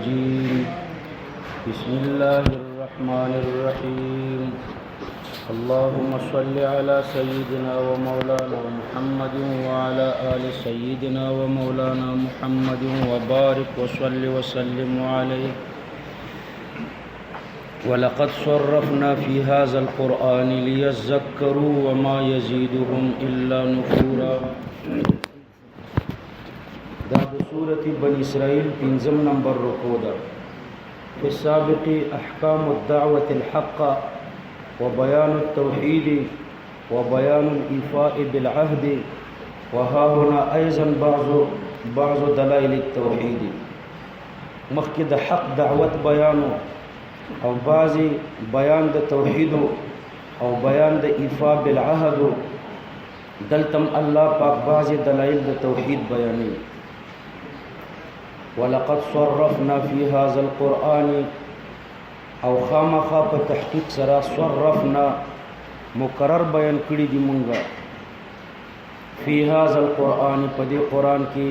الرجيم بسم الله الرحمن الرحيم اللهم صل على سيدنا ومولانا محمد وعلى آل سيدنا ومولانا محمد وبارك وصل وسلم عليه ولقد صرفنا في هذا القرآن ليذكروا وما يزيدهم إلا نفورا. دا سورة بني إسرائيل پنځم نمبر رکوع ده. في السابق أحكام الدعوة الحق وبيان التوحيد وبيان الإيفاء بالعهد وها هنا أيضا بعض دلائل التوحيد. مخکې د حق دعوت بیانو او بعضی بیان د توحید او بیان د ایفاء بالعهد. دلتم الله پاک بعضی دلائل د توحید بیانوي. ولقد صرفنا في هذا القرآن او خامخا په تحقیق سره صرفنا مقرر بیان کړی دی مونږه فی هذا القرآن په دې قرآن کې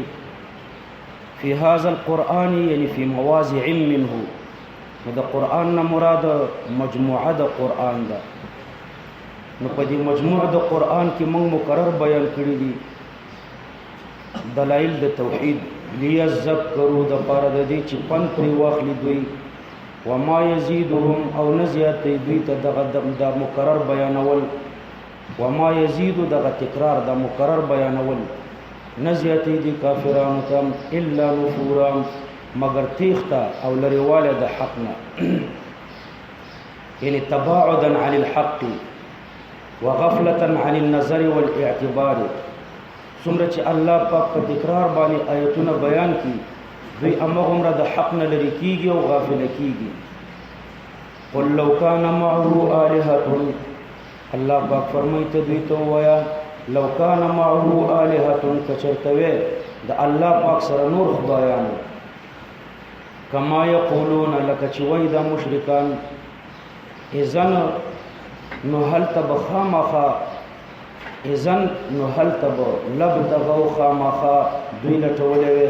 فی هذا القرآن یعنی فی مواضع منه. نو د قرآن نه مراد مجموعه د قرآن ده. نو په دې مجموعه د قرآن کې موږ مقرر بیان کړی دي دلایل د توحید لیذکروا د پاره د دې چې پن پرې واخلي دوی وما یزيدهم او نزیاتې دوی ته دغه د مقرر بیانول وما یزيد دغه تکرار د مقرر بیانول نزیاتې دي کافرانو ته الا نفورا مگر تیختا او لريواله د حقنا یعنی تباعدا عن الحق وغفلة عن النظر والاعتبار. څومره چې الله پاک په تکرار باندې آیتونه بیان کړي دوی هماغومره د حق نه لرې کېږي او غافله کېږي. قل لو کان معه آلهة الله پاک فرمایي ته دوی ته ووایه لو کان معه آلهة که چېرته وی د الله پاک سره نور خدایانو کما یقولون لکه چې وایي دا مشرکان اذن نو هلته به خامخا اذن نو هلته به لبتغوا خامخا دوی لټولې وې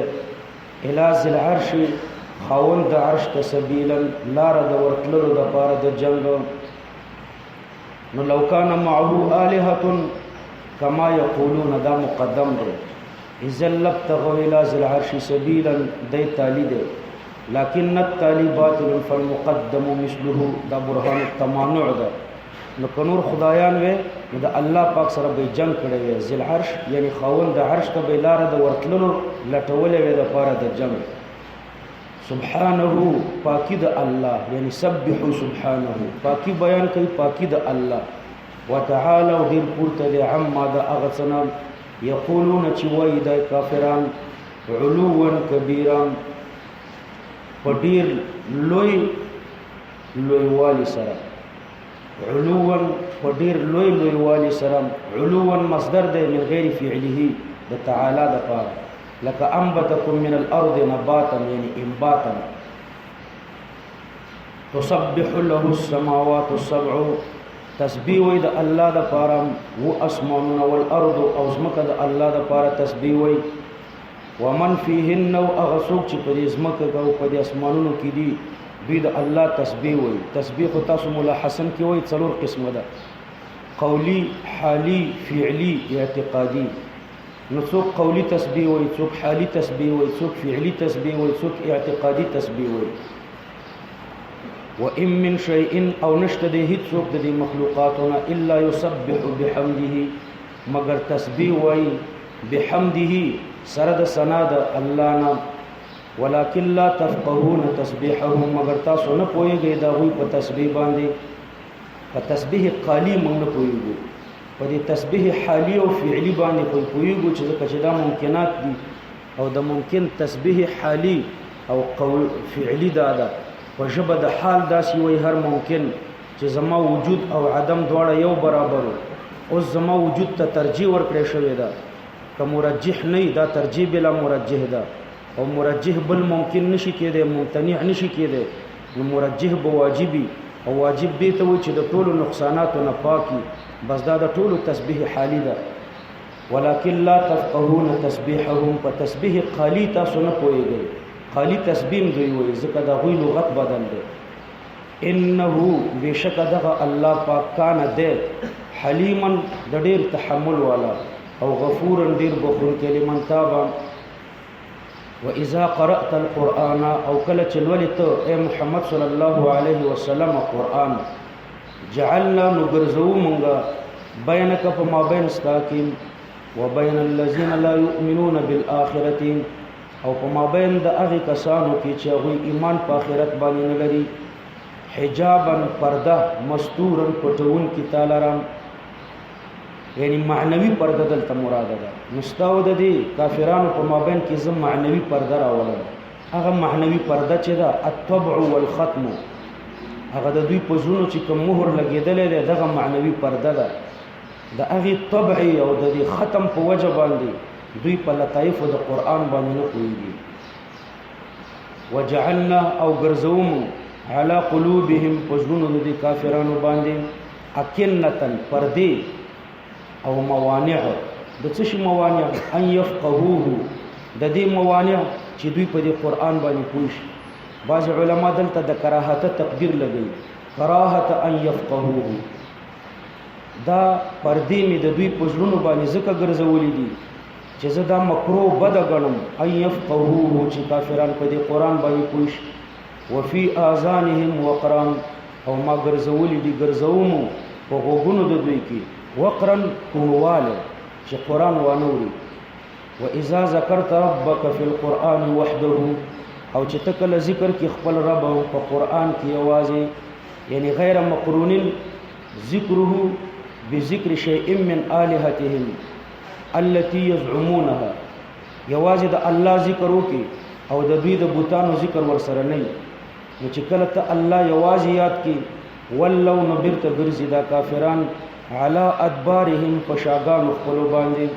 الی ذی العرش خاوند د عرش ته سبیلا لاره د ورتللو دپاره د جنګ. نو لو کان معه آلهة کما یقولون دا مقدم دی اذن لبتغوا الی ذی العرش سبیلا دی تالی دی لكن التالي باطل فالمقدم مثله دا برهان التمانع ده. نو کنور خدایان وې نو د الله پاک سره به جنگ کړی وي. ذل عرش یعنی خاوند د عرش ته به لاره د ورتللو لټولې وي د پاره د جنگ. سبحانه پاکی د الله یعنی سبحوا سبحانه پاکی بیان کوي پاکی د الله. وتعالى ډیر پورته دی عما د هغه څه نه یقولون چې وایي د کافران علوا کبیرا په ډیر لوی والی سره علوا په ډیر لوی والی سره. علوا مصدر دی من غیر فعله د تعالی د پاره لکه انبتکم من الارض نباتا یعنی انباتا. تسبح له السماوات السبع تسبیح وی د الله د پاره و اسمانونه والارض او زمکه د الله د پاره تسبیح وی ومن فيهن او اغسوک چې په دې ځمکه او په دې اسمانونو کې دي دوی د الله تسبیح وایي. تسبیح تاسو مولا حسن کې وایي څلور قسمه ده قولی حالی فعلی اعتقادي. نو څوک قولی تسبیح وایي څوک حالی تسبیح وایي څوک فعلی تسبیح وایي څوک اعتقادي تسبیح وایي. وان من شيء او نشته د هیڅ څوک د دې مخلوقاتونه الا يسبح بحمده مگر تسبیح وایي بحمده سره د ثنا د الله نه. ولکن لا تفقهون تسبیحهم مگر تاسو نه پوهیږئ د هغوی په تسبیح باندې. په تسبیح قالی موږ نه پوهیږو په دې تسبیح حالی او فعلی باندې پوهیږو چې ځکه چې دا ممکنات دي او د ممکن تسبیح حالی او قول فعلی دا ده په ژبه د حال داسې وایي هر ممکن چې زما وجود او عدم دواړه یو برابر اوس زما وجود ته ترجیح ورکړی شوې ده که مرجح نه دا ترجیح بلا مرجح ده او مرجح بل ممکن نشي کېدی ممتنع نشي کېدی نو مرجح به واجبي او واجب دې ته وایي چې د ټولو نقصاناتو نه پاکي بس دا د ټولو تسبیح حالي ده. ولكن لا تفقهون تسبيحهم فتسبيح قالي تاسو نه پوهیږئ خالی تسبیم دوی وي ځکه د هغوی لغت بدل دی انه بشک دغه الله پاک کان دی حلیما د ډیر تحمل والا او غفورا ډیر بخښونکی لمن تابا واذا قرأت القرآن او کله چې لولې ته اے محمد صلی الله علیه وسلم قرآن جعلنا نګرځو مونږه بینک په مابین ستا کې وبین الذین لا یؤمنون بالآخرة او په مابین د هغې کسانو کې چې هغوی ایمان په آخرت باندې نه لري حجابا پرده مستورا پټونکي تا لرم یعنی معنوي پرده دلته مراده ده نو ستا او د دې کافرانو په مابین کې زه معنوي پرده راولم هغه معنوي پرده چې ده الطبع والختم هغه د دوی په زړونو چې کوم مهر لګېدلی دی دغه معنوي پرده ده د هغې طبعي او د دې ختم په وجه باندې دوی په لطایفو د قرآن باندې نه پوهېږي وجعلنا او ګرځوم على قلوبهم په زړونو د دې کافرانو باندې اکنتن پردې او موانع د څه شي موانع ان يفقهوه د دې موانع چې دوی په دې قرآن باندې پوه شي بعض علما دلته د کراهت تقدیر لګوي کراهت ان يفقهوه دا پردې مې د دوی په زړونو باندې ځکه ګرځولې دي چې زه دا مکروه بده ګڼم ان يفقهوه چې کافران په دې قرآن باندې پوه شي وفي آذانهم وقرا او ما ګرځولې دي ګرځوم په غوږونو د دوی کې وقرا کوڼواله چې قرآن وانوري واذا ذکرت ربك في القرآن وحده او چې ته کله ذکر کې خپل رب په قرآن کې یوازې یعنی غیر مقرون ذکره بذکر شیء من آلهتهم التي يزعمونها یوازې د الله ذکر وکي او د دوی د بوتانو ذکر ورسره نه نو چې کله ته الله یوازې یاد کی ولو نو بیرته ګرځي دا کافران علی ادبارهم پشاګانو خپلو باندې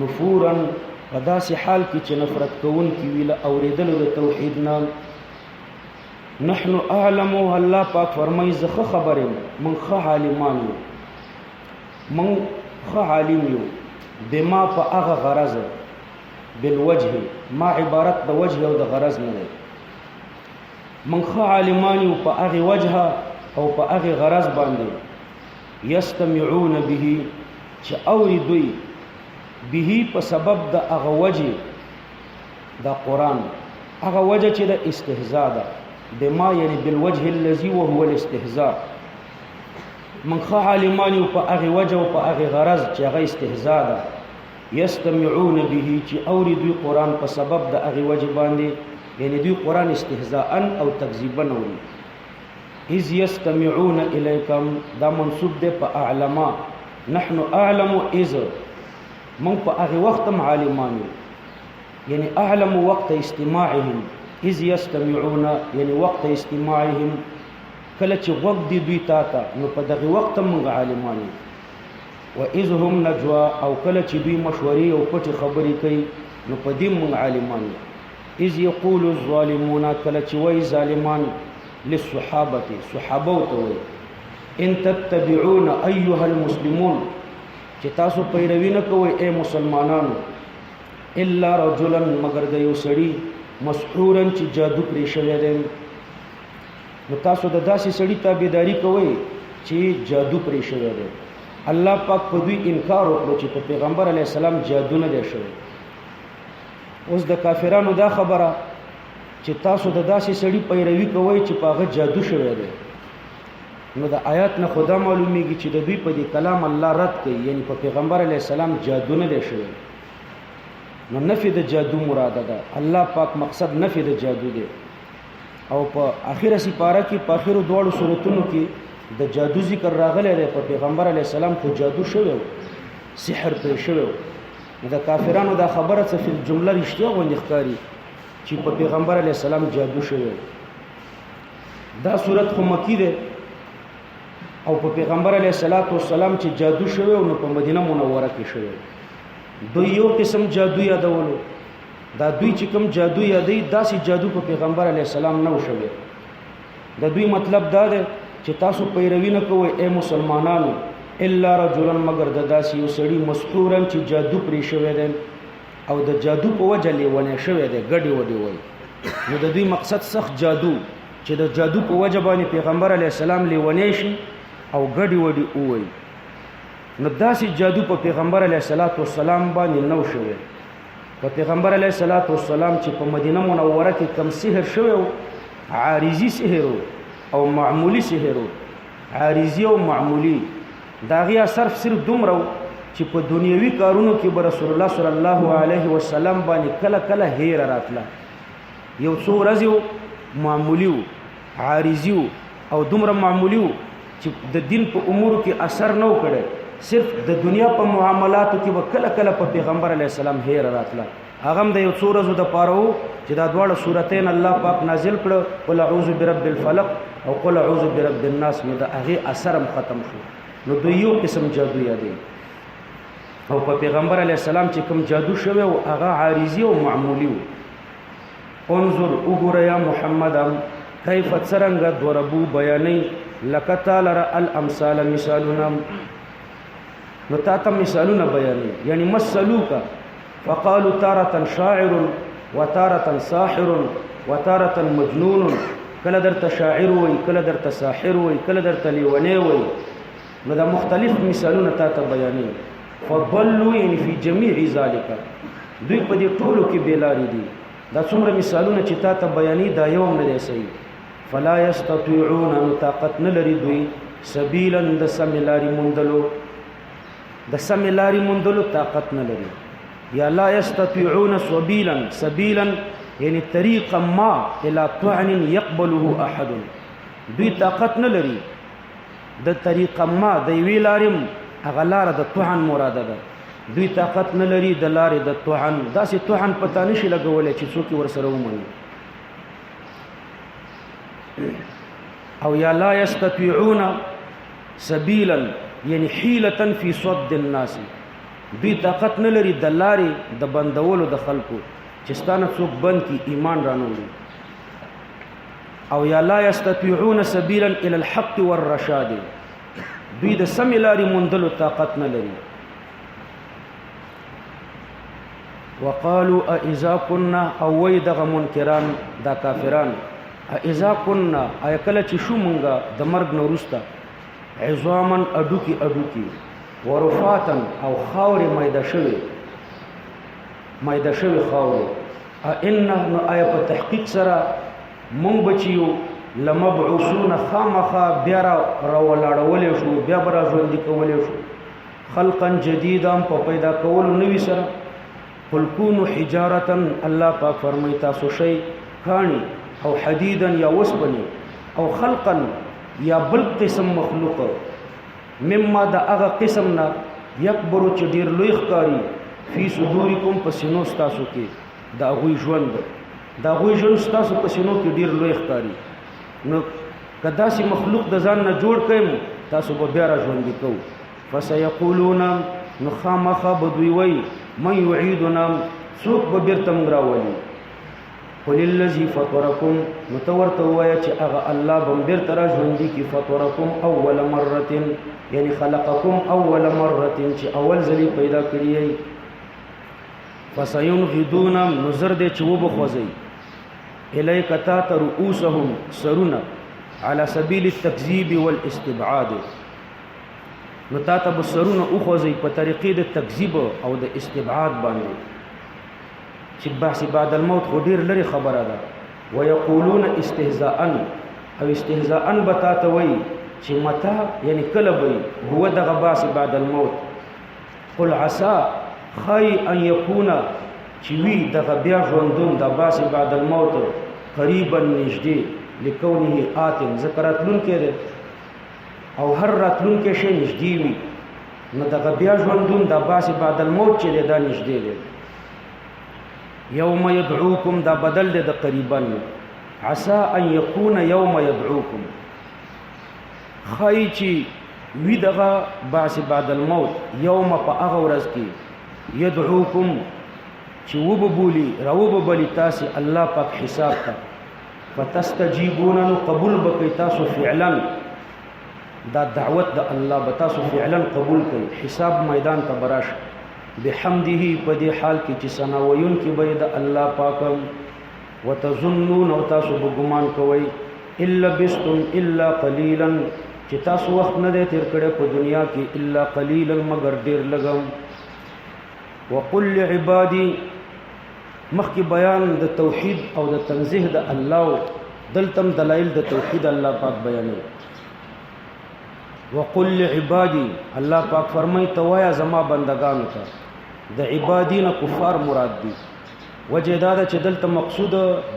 نفورا په داسې حال کې چې نفرت کوونکي وي له اورېدلو د توحید نه نحن اعلم الله پاک فرمایي زه ښه خبر یم موږ ښه عالمان یو موږ ښه عالم یو بما په هغه غرض بالوجه ما عبارت د وجه او د غرض نه دی من ښه عالمان یو په هغې وجه او په هغې غرض باندې یستمعون به چې اوري دوی به په سبب د هغه وجه د قرآن هغه وجه چې د استهزاء ده بما یعنی بالوجه الذي وهو الاستهزاء من ښه عالمان یو په هغې وجه او په هغې غرض چې هغه استهزاء ده یستمعون به چې اوري دوی قرآن په سبب د هغې وجه باندې یعنی دوی قرآن استهزاء او تکذیبا اوري اذ یستمعون الیکم دا منصوب دی په اعلما نحن اعلم اذ من په هغې وخت هم عالمان یو یعنی اعلم وقت استماعهم اذ یستمعون یعنی وقت استماعهم کله چې غوږ دی دوی تا ته نو په دغې وخت هم موږ عالمان یو واذ هم نجوا او کله چې دوی مشورې او پټې خبرې کوي نو په دې موږ عالمان یو اذ یقول الظالمون کله چې وایي ظالمان للصحابه صحابه ته وایي ان تتبعون ایها المسلمون چې تاسو پیروي نه کوئ اے مسلمانانو الا رجلا مگر د یو سړي مسحورا چې جادو پرې شوی دی نو تاسو د داسې سړي تابعداري کوئ چې جادو پرې شوی دی الله پاک په دوی انکار وکړو چې په پیغمبر علیه السلام جادو نه دی شوی اوس د کافرانو دا خبره چې تاسو د داسې سړي پیروي کوئ چې په هغه جادو شوی دی نو د آیات نه خدا معلومیږي چې د دوی په دې کلام الله رد کوي یعنی په پیغمبر علیه السلام جادو نه دی شوی نو نفي د جادو مراده ده الله پاک مقصد نفي د جادو دی او په اخره سپاره کې په اخرو دواړو صورتونو کې د جادو ذکر راغلی دی په پیغمبر علیه السلام خو جادو شوی سحر پرې شوی نو د کافرانو دا خبره څه فی الجمله رښتیا غوندې ښکاري چې په پیغمبر علیه السلام جادو شوی دا صورت خو مکی دی او په پیغمبر علیه السلام چې جادو شوی نو په مدینه منوره کې شوی دوی یو قسم جادو یادولو دا دوی چې کوم جادو یادوي داسې جادو په پیغمبر علیه السلام نه و شوی د دوی مطلب دا دی چې تاسو پیروي نه کوئ اے مسلمانانو الا رجلا مگر د داسې یو سړي مسحورا چې جادو پرې شوی دی او د جادو په وجه لیونی شوی دی ګډې وډې وایي نو د دوی مقصد سخت جادو چې د جادو په وجه باندې پیغمبر علیه السلام لیونی شي او ګډي وډي ووایي. نو داسې جادو په پیغمبر علیه السلام باندې نو شوی. په پیغمبر علیه السلام چې په مدینه منوره کې کم سحر شوی و، عارضي سحر او معمولی سحر. عارضي او معمولی دا غي اثر صرف دومره چې په دنیوي کارونو کې به رسول الله صلی الله علیه وسلم باندې کله کله هیر راتله. یو څو ورځې معمولی عارضي او دومره معمولی چې د دین په امور کې اثر نه وکړي، صرف د دنیا په معاملاتو کې وکړه کله په پیغمبر علیه السلام هیر راتله. هغه د یو څو ورځې د پاره چې دا دواړه سورتین الله پاک نازل کړ، قل اعوذ برب الفلق او قل اعوذ برب الناس، نو د هغه اثر هم ختم شو. نو دوی یو قسم جادو یادې. او په پیغمبر علیه السلام چې کوم جادو شوی او هغه عارضي او معمولی و. انظر وګوره یا محمد کیف څرنګه ضربو بیانې لک تعالی الامثال مثالنا، نو تا ته مثالونه بیانې، یعنی مثلوکا فقالوا تارة شاعر وتارة ساحر وتارة مجنون، کله درته شاعر وای، کله درته ساحر وای، کله درته لیونی وای. نو دا مختلف مثالونه تا ته بیانې. فضلوا یعنی فی جمیع ذالک، دوی په دې ټولو کې بیلاری دي. دا څومره مثالونه چې تا ته بیانې دا یو نه دی صحیح. فلا یستطيعون طاقت نه لري دوی سبیلا د سمې لارې موندلو، د سمې لارې موندلو طاقت نه لري. یا لا یستطيعون سبیلا یعنی طریقا ما الى طعن يقبله احد، دوی طاقت نه لري د طریقه ما د یوې لارې هغه لاره د طعن مراده ده. دوی طاقت نه لري د لارې د طعن، داسې طعن پتا نشي لګولی چې څوک ورسره ومني. او یا لا یستطيعون سبیلا یعنی حیلة فی صد الناس، دوی طاقت نه لري د لارې د بندولو د خلکو چې ستانه څوک بند کی ایمان رانوړي. او یا لا یستطيعون سبیلا الى الحق والرشاد، دوی د سمې لارې موندلو طاقت نه لري. وقالوا اذا كنا او وای دغه منکران دا کافران، اذا كنا ایا کله چې شو مونږه د مرګ نه وروسته عظاما اډوکی ورفاتن او خاورې میده شوي خاورې، انه ایا په تحقیق سره مونږ بچیو لمبعوثون خامخا بیا راولاړولی شو، بیا به را ژوندي کولی شو. خلقا جدیدا په پیدا کولو نوي سره. قل کونو حجارتا، الله پاک فرمای تاسو شی کاڼي او حدیدا یا وسپنې، او خلقا یا بل قسم مخلوق، مما د هغه قسم نه یکبرو چې ډیر لوی ښکاري فی صدورکم په سینو ستاسو کې، د هغوی ژوند ستاسو په سینو کې ډیر لوی ښکاري. نو که داسې مخلوق د ځان نه جوړ کړئ تاسو به بیا را ژوندي کوو. فسیقولون، نو خامخا به دوی وایي من یعیدنا، څوک به بیرته موږ راولي. قل الذي فطرکم، نو ته ورته ووایه چې هغه الله به بیرته را ژوندي کړي. فطرکم اول مرة، یعنی خلقکم اول مرة، چې اول ځلې پیدا کړي یې. فسینغضون، نو زر دی چې وبخوځئ الیک تا ته رؤوسهم سرونه، علی سبیل التکذیب والاستبعاد، نو تا ته به سرونه وخوځئ په طریقې د تکذیب او د استبعاد باندې، چې بحث بعد الموت خو ډیر لري خبره ده. ویقولون استهزاء، او استهزاء به تا ته وایي چې متا یعنی کله به هو دغه بحث بعد الموت. قل عسى خی ان یکون، چې وی دغه بیا ژوندون د بحث بعد الموت قریبا نږدې، لکونه آتم، ذکر راتلونکی دی او هر راتلونکی شی نږدې وي، نو دغه بیا ژوندون د بحث بعد الموت چې دی دا نږدې دی. یوم یدعوکم، دا بدل دی د قریبا. عسى ان یکون یوم یدعوکم، خی چې وی دغه بحث بعد الموت یوم په هغه ورځ کې یدعوکم چې وببولی راوببلی تاسو الله پاک حساب ته. فتستجیبون، نو قبول بکئ تاسو فعلا دا دعوت د الله به تاسو فعلا قبول کړئ. حساب میدان ته براش بحمده، په دې حال کې چې ثنا ویونکي به د الله پاک. وتظنون او تاسو بګمان کوئ الا بستم الا قليلا چې تاسو وخت نه دی تیر کړی په دنیا کې الا قليلا مگر ډیر لګم. وقل لعبادي مخکې بیان د توحید او د تنزیه د الله، دلتم دلائل د توحید الله پاک بیانوي. وقل لعبادي الله پاک فرمای توایا زما بندگانو ته، د عبادین کفار مراد دي. وجه دا ده چې دلته مقصود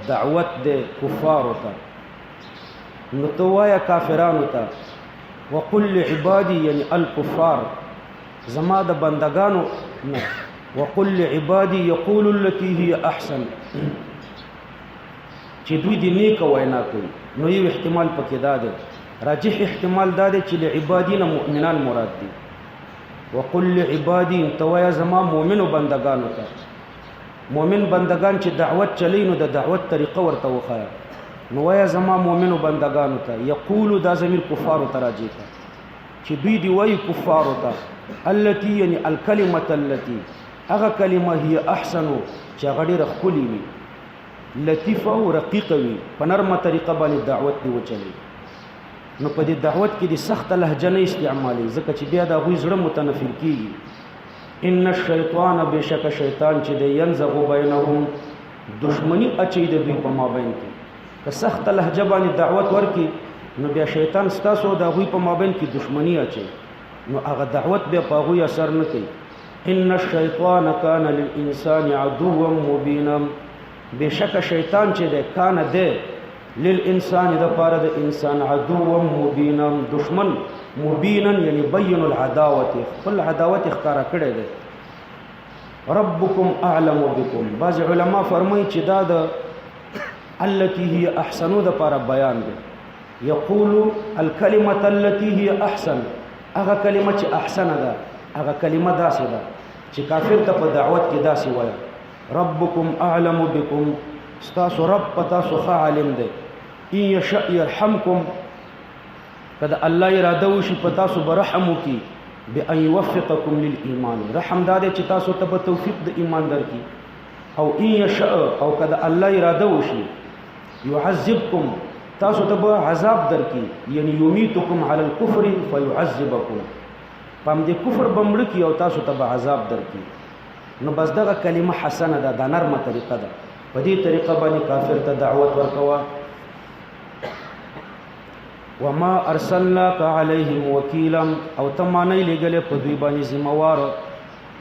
دعوت ده کفارو ته، نو توایا کافرانو ته. وقل لعبادي یعنی الکفار زما د بندگانو نه. وقل لعبادي يقول التي هي احسن چې دوی دې نیک وینا کوي. نو یو احتمال پکې دا ده، راجح احتمال دا ده چې لعبادین مؤمنان مراد دي. وقل لعبادي توایا زما مؤمنو بندگانو ته. مؤمن بندگان چې دعوت چلی نو د دعوت طریقه ورته وخایا. نو وایا زما مؤمنو بندگانو ته. یقول دا ضمیر کفار ته راځي چې دوی دی وایي کفار ته التي یعنی الکلمه التي هغه کلمه هي احسن چې هغه ډېره ښکلې وي، لطیفه او رقیقه وي، په نرمه طریقه باندې دعوت دی وچلی. نو په دې دعوت کې د سخته لهجه نه استعمالي، ځکه چې بیا د هغوی زړه متنفر کېږي. ان الشیطان بشک شیطان چې دی ینزغ بینهم دشمنی اچي د دوی په مابین کې. که سخته لهجه باندې دعوت ورکي نو بیا شیطان ستاسو د هغوی په مابین کې دشمنی اچي، نو هغه دعوت بیا په هغوی اثر نه کوي. ان الشیطان کان للانسان عدوا مبینا بشک شیطان چې دی کان دی للانسان د پاره د انسان عدوا مبینا دشمن مبینا یعنی بین العداوت خپل عداوت ښکارا کړی دی. ربکم اعلم بكم بعض علما فرمایي چې دا د التي هي احسنو د پاره بیان دی. یقول الکلمه التي هي احسن هغه کلمه چې احسن ده هغه کلمه داسې ده چې کافر ته په دعوت کې داسې وایي. ربکم اعلم بكم ستاسو رب پتا سو ښه عالم دی. ان یشاء يرحمکم کله الله اراده وشي پتا سو برحم وکي بان يوفقکم للایمان. رحم دا دی چې تاسو ته په توفیق د ایمان درکړي. او ان یشاء او کله الله اراده وشي يعذبکم تاسو ته به عذاب درکړي، یعنی یمیتکم علی الکفر فیعذبکم پام دې کفر بمړ کی او تاسو ته به عذاب درکړي. نو بس دغه کلمه حسنه ده، دا نرمه طریقه ده. په دې طریقه باندې کافر ته دعوت ورکوا. وما ارسلناک علیهم وکیلا او ته ما نه لېږلې په دوی باندې ذمہوار.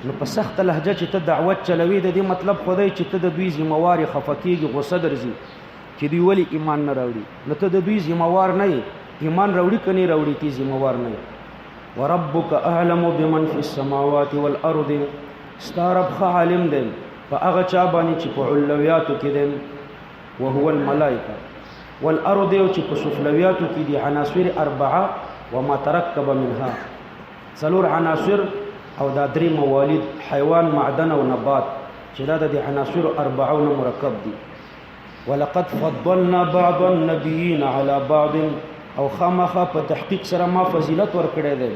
نو په سخته لهجه چې ته دعوت چلوي د دې مطلب خو دی چې ته د دوی ذمہوار خفه کېږي، غصه درځي چې دوی ولې ایمان نه راوړي. نو ته د دوی ذمہوار نه یې، ایمان راوړي که نه راوړي ته ذمہوار نه یې. وربک اعلم بمن فی السماوات والارض ستا رب ښه عالم دی په هغه چا باندې چې په علویاتو کې دی. وهو الملائکه والارض او چې په سفلویاتو کې دي عناصر اربعه وما ترکب منها څلور عناصر او دا درې موالید حیوان معدن او نبات چې دا د عناصر اربعه نه مرکب دي. ولقد فضلنا بعض النبيين على بعض او خامخا په تحقیق سره ما فضیلت ورکړی دی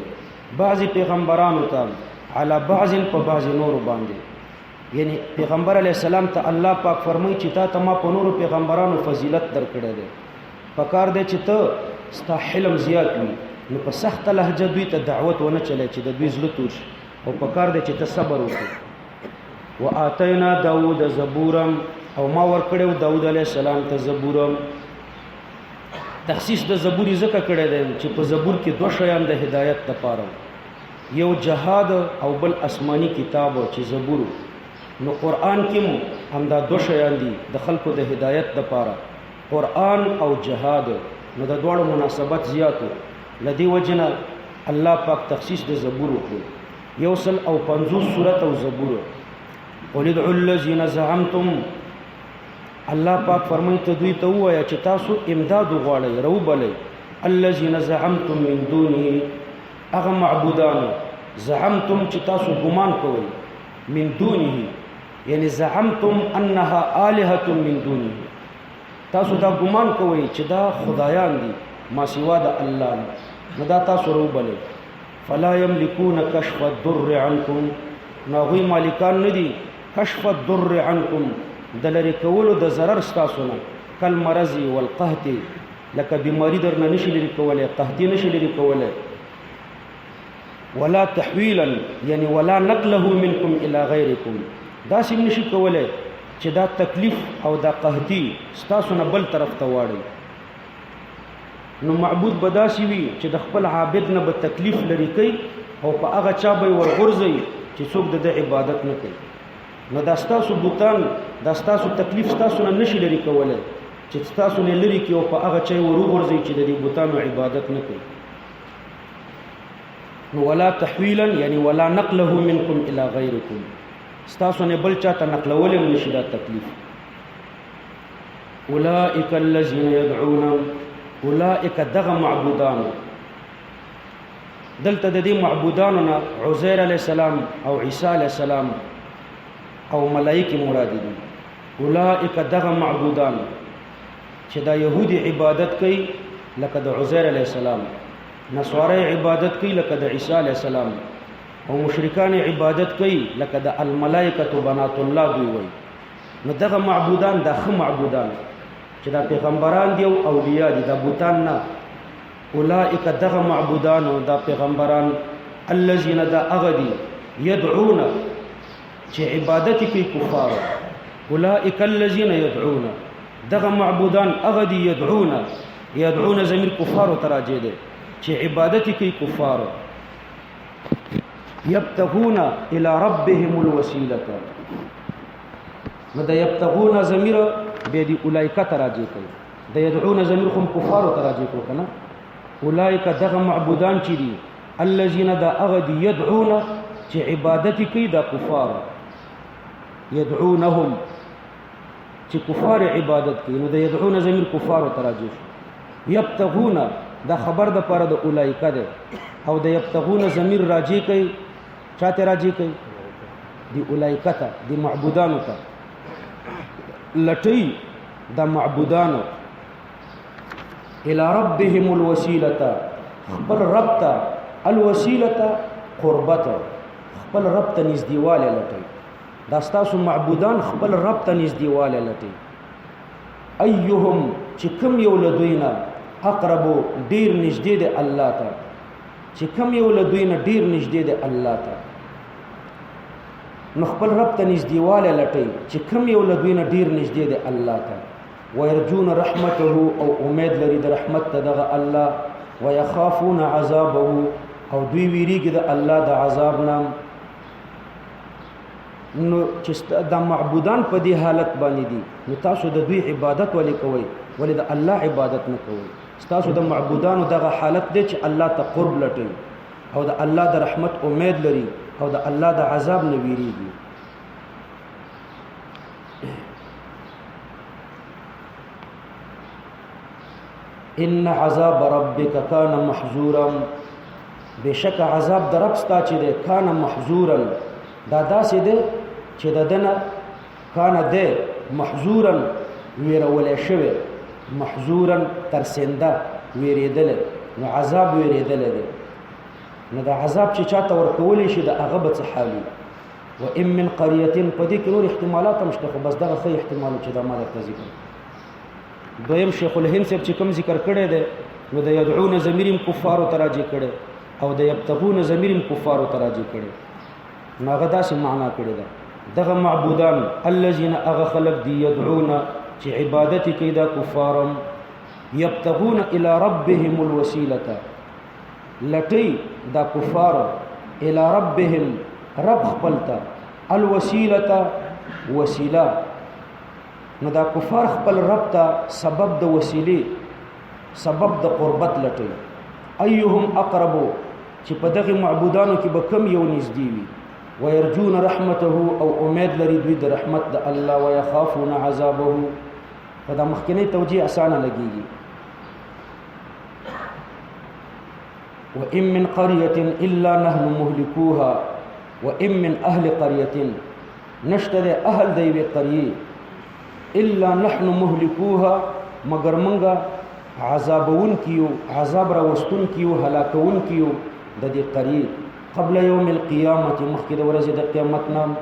بعضی پیغمبرانو ته على بعض په بعض نور باندې. یعنی پیغمبر علیه السلام ته الله پاک فرمایي چې تا ته ما په نورو پیغمبرانو فضیلت درکړی دی. پکار دی چې ته ستا حلم زیات وي، نو په سخته لهجه دوی ته دعوت ونه چلی چې د دوی زړه تور شي، او پکار دی چې ته صبر وکړې. وآتینا داود زبورا او ما ورکړیو داود علیه السلام ته زبور. تخصیص د زبوري ځکه کړی دی چې په زبور کې دوه شیان د هدایت لپاره، یو جهاد او بل آسماني کتاب چې زبور. نو قرآن کې هم دا دوه شیان دي د خلکو د هدایت لپاره، قرآن او جهاد. نو د دواړو مناسبت زیاتو، لدی وجنه الله پاک تخصیص د زبور وکړو. 150 سورت او زبور. قل ادعوا الذين زعمتم الله پاک فرمایي ته دوی ته ووایه چې تاسو امداد وغواړئ، راوبلئ الذين زعمتم من دونه هغه معبودانو زعمتم چې تاسو ګمان کوئ من دونه یعنی زعمتم انها آلهة من دونه تاسو دا ګمان کوئ چې دا خدایان دي ما سوا د الله نه. نو دا تاسو راوبلئ. فلا يملكون كشف الضر عنكم نو هغوی مالکان نه دي کشف الضر عنكم د لرې کولو د ضرر ستاسو نه کل مرض والقحط لکه بیماری در نه نشي لرې کولی قحطي نشي لرې کولی ولا تحویلا یعنی ولا نقله منکم الى غیرکم داسې نشي کولی چې دا تکلیف او دا قحطي ستاسو نه بل طرف ته واړئ نو معبود به داسې وي چې د خپل عابد نه به تکلیف لرې کوي او په هغه چا به یې ورغورځوي چې څوک د ده عبادت نه کوي نو دا ستاسو بوتان دا ستاسو تکلیف ستاسو نه نشي لرې کولی چې ستاسو نه لرې کړي او په هغه چا یې وروغورځوي چې د دې بوتانو عبادت نه کوي نو ولا تحویلا یعنی ولا نقله منکم الى غیرکم ستاسو نه بل چاته نقلولی هم نشي دا تکلیف اولئک الذین یدعون اولئک دغه معبودانو دلته د دې معبودانو نه عزیر علیه السلام او عیسی علیه السلام او ملائکه مراد دي اولئک دغه معبودانو چې دا يهودي عبادت کوي لکه د عزیر علیه السلام نصارى عبادت کوي لکه د عیسی علیه السلام او مشرکان عبادت کوي لکه د الملائکه بنات الله دوی وي نو دغه معبودان د خ معبودان چې دا پیغمبران دی او اولیاء دي د بوتان نه اولئک دغه معبودان او د پیغمبران الذين دا اغدي يدعون چې عبادت کوي کفار اولئک الذين يدعون دغه معبودان اغدي يدعون ضمیر کفار تراجه دي چې عبادت کوي کفار يبتغون الى ربهم الوسيله نو د یبتغون ضمیر به دی اولئک تراجه کوي د يدعون ضمیر هم کفار تراجه کوي کنه اولئک دغه معبودان چې دي الذين دا اغدي يدعون چې عبادت کوي د کفار يدعونهم چې کفار عبادت کوي نو د يدعون ضمیر کفار تراجه یبتغون دا خبر د پاره د اولئک ده او د یبتغون ضمیر راجی کوي چاته راجی کوي دی اولئک ته دی معبودانو ته لټي د معبودانو الى ربهم الوسيله خپل رب ته الوسيله قربت خپل رب ته نږدېواله لټي دا ستاسو معبودان خپل رب ته نږدېواله لټي ايهم چې کوم یو لدوینه اقرب ډیر نږدې دی الله ته چې کوم یو لدوینه ډیر نږدې دی الله ته نو خپل رب ته نږدېواله لټي چې کوم یو لدوینه ډیر نږدې دی الله ته ويرجون رحمته او امید لري د رحمت دغه الله ويخافون عذابه او دوی ویریږي د الله د عذاب نام نو چې د معبودان په دې حالت باندې دي نو تاسو د دوی عبادت ولې کوئ ولې د الله عبادت نه کوئ تاسو د معبودانو دغه حالت دی چې الله ته قرب لټي او د الله د رحمت امید لري او د الله د عذاب نه ویریږي ان عذاب ربک کان محذورا بشک عذاب د رب ستا چې ده کان محذورا دا داسې ده چې ددنه کان ده محذورا ویرول شوی محذورا ترسنده ویریدل نو عذاب ویریدل ده نو دا عذاب چې چاته ورکول شي د هغه به څه حالي و ان من قريه په دې کې نور احتمالات هم شته خو بس دا څه احتمال چې دا ما درته ذکر دویم شیخ الهند صاحب چې کوم ذکر کړی دی نو د یدعون ضمیرم کفارو تراجه کړي او د یبتغون ضمیرم کفارو تراجه کړي نو هغه داسې معنا کړی ده دغه معبودان الذين اغه خلق دی یدعون چې عبادت کوي دا کفارم یبتغون الى ربهم الوسيله لټي دا کفار الى ربهم رب خپلتا الوسيله وسيله نو دا کفار خپل رب ته سبب د وسیله سبب د قربت لټي ايهم اقرب چې په دغه معبودانو کې به کم یو نږدې وي ويرجون رحمته او امید لري دوی د رحمت د الله ويخافون عذابه دا مخکنی توجیه اسانه لګيږي وان من قريه الا نحن مهلكوها وان من اهل قريه نشتد اهل دی قريه الا نحن مهلكوها مگر منګه عذابون کیو عذاب را وستون کیو هلاکون کیو د دې قريه قبل يوم القيامه مخکې د ورځې د قیامت نام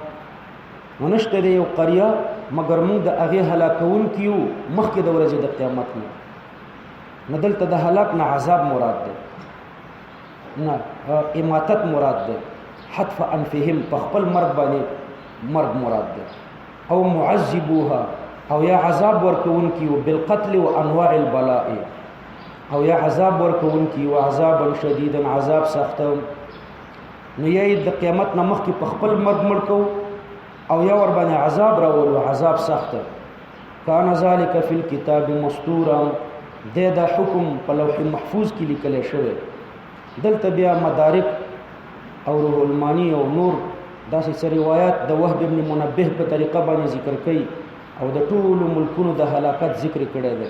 ونشته یو قريه مگر موږ د هغې هلاکونکي یو مخکې د ورځې د قیامت نه دلته د هلاک نه عذاب مراد دی، نه اماتت مراد دی، حتف انفهم په خپل مرګ باندې مرګ مراد دی، او معذبوها او یا عذاب ورکونکي یو بالقتل و انواع البلاء، او یا عذاب ورکونکي و عذابا شدیدا عذاب سخت. نو یا د قیامت نه مخکې په خپل مرګ مړ کو او یا ور باندې عذاب راولو عذاب سخت. کان ذلک فی الکتاب مسطورا دا حکم په لوح محفوظ کې لیکل شوی. دلته بیا مدارک او روح المانی او نور داسې روایت د وهب ابن منبه په طریقه باندې ذکر کوي او د ټولو ملکونو د هلاکت ذکر کړی دی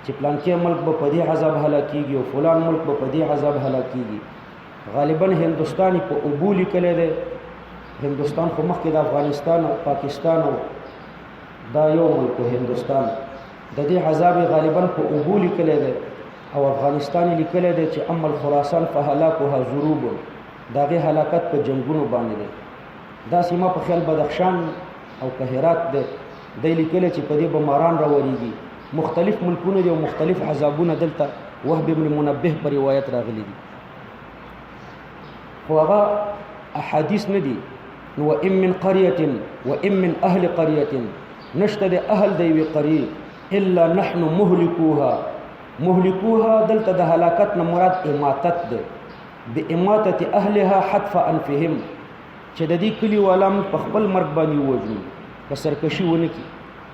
چې پلانکې ملک به په دې عذاب هلاکیږي او فلان ملک به په دې عذاب هلاکیږي. غالبا هندوستان په اوبو لیکلی دی. هندوستان خو مخکې د افغانستان او پاکستان او دا یو ملک هندوستان د دې عذاب غالبا په اوبو لیکلی دی او افغانستان لیکلی دی چې اما الخراسان فهلاکها ضروب، د هغې هلاکت په جنګونو باندې دی. دا سیمه په خیال بدخشان او هرات دی. دی لیکلی چې په دې به ماران راورېږي. مختلف ملکونه دي او مختلف عذابونه دلته وهب ابن منبه په روایت راغلي دي، خو هغه احادیث نه دي. نو وإن من قرية وإن من أهل قرية نشته د اهل د یوې قریې الا نحن مهلكوها. مهلكوها دلته د هلاکت نه مراد اماتت ده، باماتت اهلها حتف انفهم چې د دې کلي والا په خپل مرګ باندې ووژنو که سرکشي ونه کړي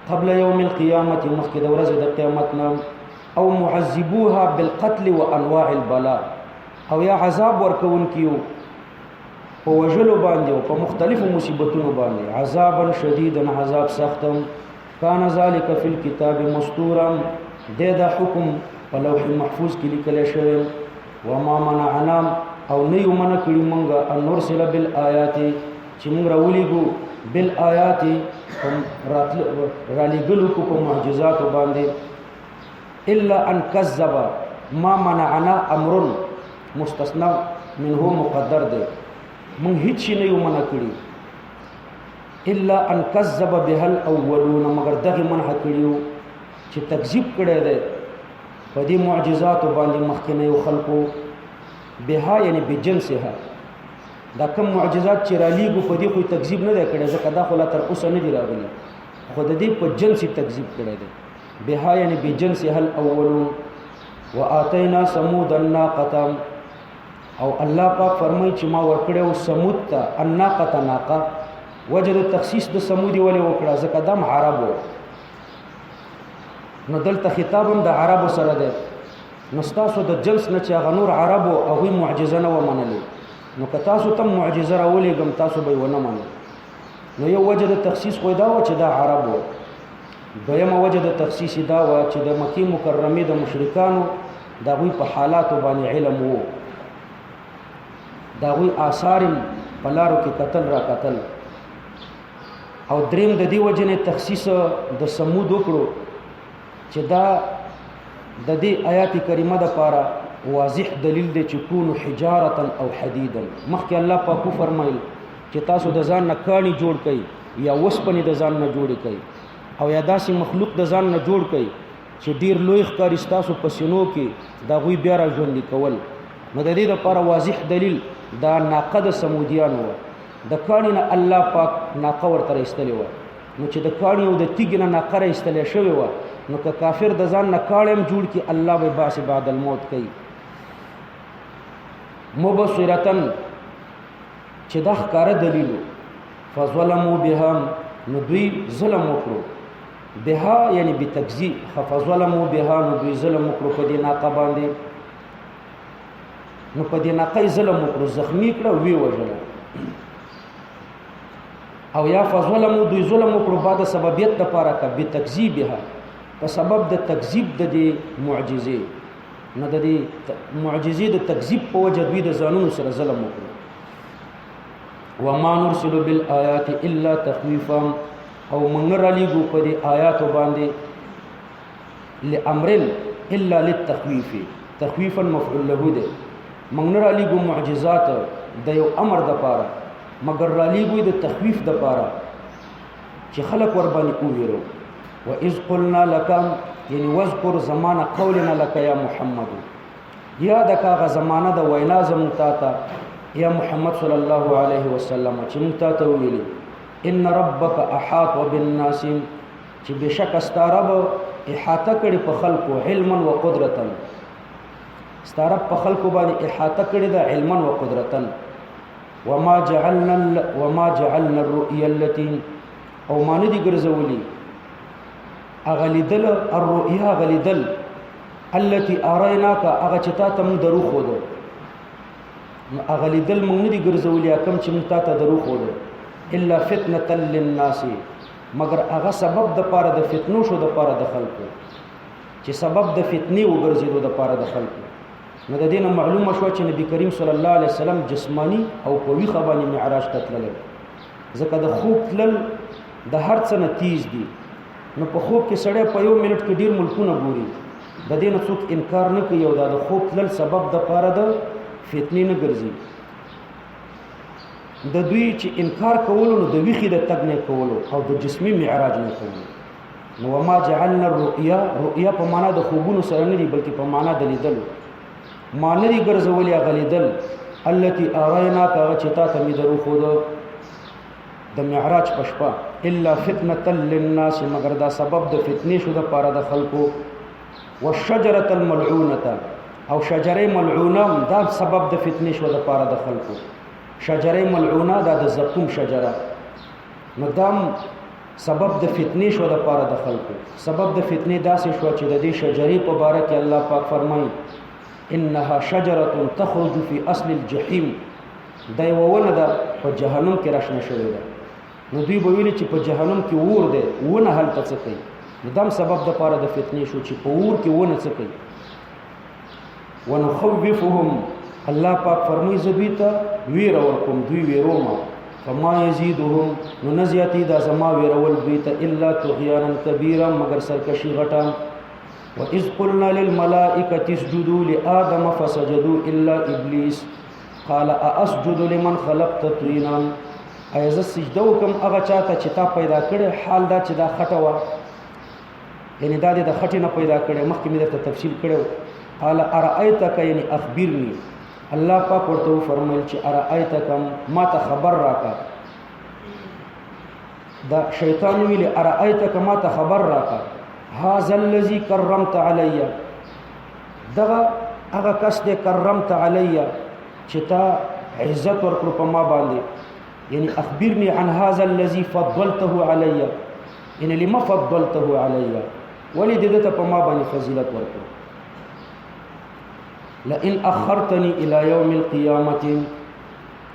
قبل یوم القیامت مخکې د ورځې د قیامت نه، او معذبوها بالقتل وانواع البلاء او یا عذاب ورکوونکي یو په وژلو باندې او په مختلفو مصیبتونو باندې عذابا شدیدا عذاب سختم. کان ذلک فی الکتاب مسطورا دا حکم په لوح محفوظ کې لیکل شوی. وما منعنا او نه یو منع کړي مونږه ان نرسل بالآیات چې مونږ راولېږو بالآیات رالیږلو کو په معجزاتو باندې الا ان کذب. ما منعنا امر مستثنى منه مقدر دی، مونږ هیڅ شي نه یو منع کړي الا ان کذب بها الاولون مگر دغه منع کړیو چې تکذیب کړی دی په دې معجزاتو باندې مخکینیو خلقو. بها یعنی بجنسها، دا کوم معجزات چې رالیږو په دې خو تکذیب نه دی کړی ځکه دا خو لا تر اوسه نه دي راغلي، خو د دې په جنس تکذیب کړی دی. بها یعنی بجنسها الاولون. وآتینا ثمود الناقة او الله پاک فرمایي چې ما ورکړیو ثمود ته الناقة ناقه. وجه د تخصیص د ثمودي ولې وکړه ځکه دا عرب و. نو دلته خطاب هم د عربو سره دی. نو ستاسو د جنس نه چې هغه نور عربو هغوی معجزه نه ومنلې، نو که تاسو ته معجزه راولېږم تاسو به یې ونه منئ. نو یو وجه د تخصیص خو دا وه چې دا عرب و. دویمه وجه د تخصیص دا وه چې د مکې مکرمې د مشرکانو د هغوی په حالاتو باندې علم و، د هغوی آثار په لارو کې کتل را کتل. او دریم د دې وجه نه تخصیص د ثمود وکړو چې دا د دې آیات کریمه د پاره واضح دلیل دی چې کونو حجارتا او حدیدا. مخکې الله پاک فرمایل چې تاسو د ځان نه کاڼي جوړ کړئ یا وسپنې د ځان نه جوړې کړئ او یا داسې مخلوق د ځان نه جوړ کړئ چې ډیر لوی ښکاري ستاسو په سینو کې د هغوی بیا را ژوندي کول. نو د دې دپاره واضح دلیل دا ناقه د سمودیانو وه. د کاڼي نه الله پاک ناقه ورته رایستلې وه. نو چې د کاڼي او د تیږې نه ناقه رایستلی شوې وه نو که کافر د ځان نه کاڼی هم جوړ کړي الله به بعث بعد الموت کوي. مبصرتن چې دا ښکاره دلیل فظلموا بها نو دوی ظلم وکړو. بها یعنی بتکذیب، فظلموا بها نو دوی ظلم وکړو په دې ناقه باندې. نو په دې ناقه یې ظلم وکړو، زخمي کړه ویې وژله. او یا فظلموا دوی ظلم وکړو بعد سببیت دپاره که بتکذیبها په سبب د تکذیب د دې معجزې. نو د دې معجزې د تکذیب په وجه دوی د ځانونو سره ظلم وکړو. وما نرسل بالآیات الا تخویفا او موږ رالیږو په دې آیاتو باندې لامر الا للتخویف. تخویفا مفعول له دی. موږ نه رالیږو معجزات د یو امر دپاره مګر رالیږو د تخویف دپاره. چې خلق ور باندې وویرو. واذ قلنا لك یعنی واذكر زمانه قولنا لك یا محمد، یاد کا زمانه د وینا زمون تا یا محمد صلی الله علیه وسلم چې مونږ ته ویلي ان ربک احاط بالناس، چې بشک استرب احاطه کړي په خلقو علما و قدرتا، استرب په خلقو باندې احاطه کړي د علما و قدرتا. وما جعلنا الرؤيا التي او ما ندي ګرځولي اغلیدل الرؤيا غلیدل التي اريناك اغه چتا ته مون درو خو دو اغلیدل مون ندي ګرځولي کم چې مون ته درو خو دو الا فتنه للناس، مگر هغه سبب د پاره د فتنو شو د پاره د خلکو، چې سبب د فتنې وګرځیدو د پاره د خلکو. نو د دینه معلومه شو چې نبی کریم صلی الله علیه وسلم جسمانی او قوي خبانی معراج ته تلل، ځکه د خوب تلل د هر څه نه تیز دي. نو په خوب کې سړی په 1 منټ کې ډیر ملکونه ګوري، د دینه څوک انکار نه کوي او د خوب تلل سبب د پاره د فتنې نه ګرځي. د دوی چې انکار کولو نو د ویخي د تګ نه کولو او د جسمی معراج نه کولو. نو وما جعلنا رؤیا په معنا د خوبونو سره نه دی بلکې په معنا د لیدلو. ما نه دی ګرځولي غلیدل التي اريناك هغه چې تا ته مې درو خو د معراج په شپه الا فتنه للناس، مگر دا سبب د فتنې شو د پاره د خلکو. والشجره الملعونه او شجره ملعونه دا سبب د فتنې شو د پاره د خلکو. شجره ملعونه دا د زقوم شجره، نو دام سبب د فتنې شو د پاره د خلکو. سبب د فتنې داسې شو چې د دې شجرې په باره کې الله پاک فرمایي انها شجره تخرج في اصل الجحيم، دا یو ونه ده په جهنم کې راشنه شوې ده. نو دوی به ویلي چې په جهنم کې اور ده، ونه هلته څه کوي؟ نو دام سبب د پاره د فتنې شو چې په اور کې ونه څه کوي. ونخوفهم، الله پاک فرمایي زه دوی ته ویره ورکوم، دوی ویرومه. فما يزيدهم، نو نزیاتی دا زما ویرول دوی ته الا طغیانا کبیرا، مگر سرکشي غټه. وَإِذْ قُلْنَا لِلْمَلَائِكَةِ اسْجُدُوا لِآدَمَ فَسَجَدُوا إِلَّا إِبْلِيسَ قَالَ أَأَسْجُدُ لِمَنْ خَلَقْتَ طِينًا، ایا زه سجده وکم هغه چاته چې تا پیدا کړی، حال دا چې دا خټه وه، یعنی دا د خټې نه پیدا کړی. مخکې مې درته تفصیل کړی. قال ارأيتك یعنی اخبرني، الله پاک ورته فرمایل چې ارأيتك ما ته خبر راکا. دا شیطان ویل ارأيتك ما ته خبر راکا، هذا الذي كرمت علي، دغه هغه کس دې کرمت علي چې تا عزت ورکړو په ما باندې. یعنی اخبرني عن هذا الذي فضلته علي، یعنی لما فضلته علي، ولی دې ته په ما باندې فضیلت ورکړو. لئن اخرتني الى يوم القيامه،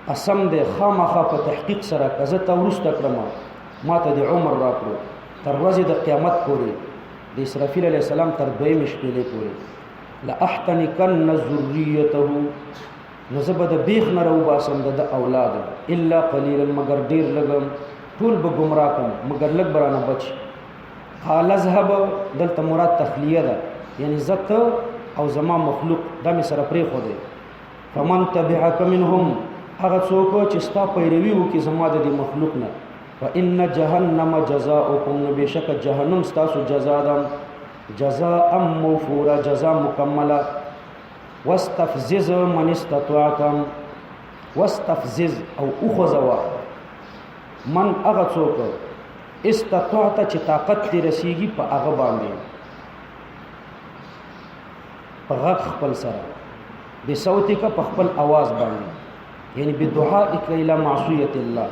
قسم دې خامخا په تحقیق سره کزه ته ورسته کړم، ما ته د عمر راکړو تر ورځې د قیامت پورې، د اسرافیل علیه السلام تر 2 شپېلې پورې. لاحتنکن ذریته، نو زه به د بیخ نه راوباسم د اولاد الا قلیلا، مگر ډیر لږم، ټول به ګمراه کړم مگر لږ به رانه بچ. قال اذهب، دلته مراد تخلیه ده، یعنی زه ته او زما مخلوق دا مې سره پرېښودی. فمن تبعک منهم، هغه څوک چې ستا پیروي وکړي زما د دې مخلوق نه. فإن جهنم جزاؤكم، بشک جهنم ستاسو جزا ده، جزاء موفورا، جزا مکمله. واستفزز من استطاعتم، واستفزز او اخذوا من هغه څوک استطاعت چې طاقت دې رسیږي په هغه باندې، په غږ خپل سره، بصوتک په خپل आवाज باندې، یعنی بدعائک الی معصیت الله،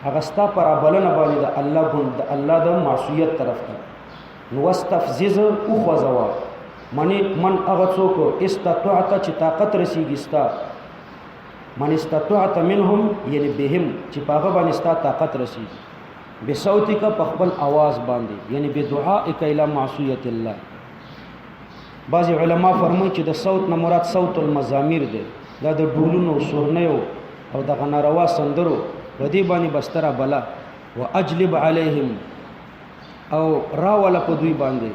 هغه ستا پر بلنه باندې د الله ګوند د الله د معصیت طرف ته. نو واستفزز اخذوا من هغه څوک استطاعت چې طاقت رسیږي ستا، من استطاعت منهم یعنی بهم چې په هغه باندې ستا طاقت رسیږي، بصوتک په خپل आवाज باندې، یعنی بدعائک الی معصیت الله. بعض علما فرمایي چې د صوت نه مراد صوت المزامیر دی، دا د ډولونو، سورنیو او د غناروا سندرو په دې باندې بستره بلا. واجلب علیهم، او راول په دوی باندې،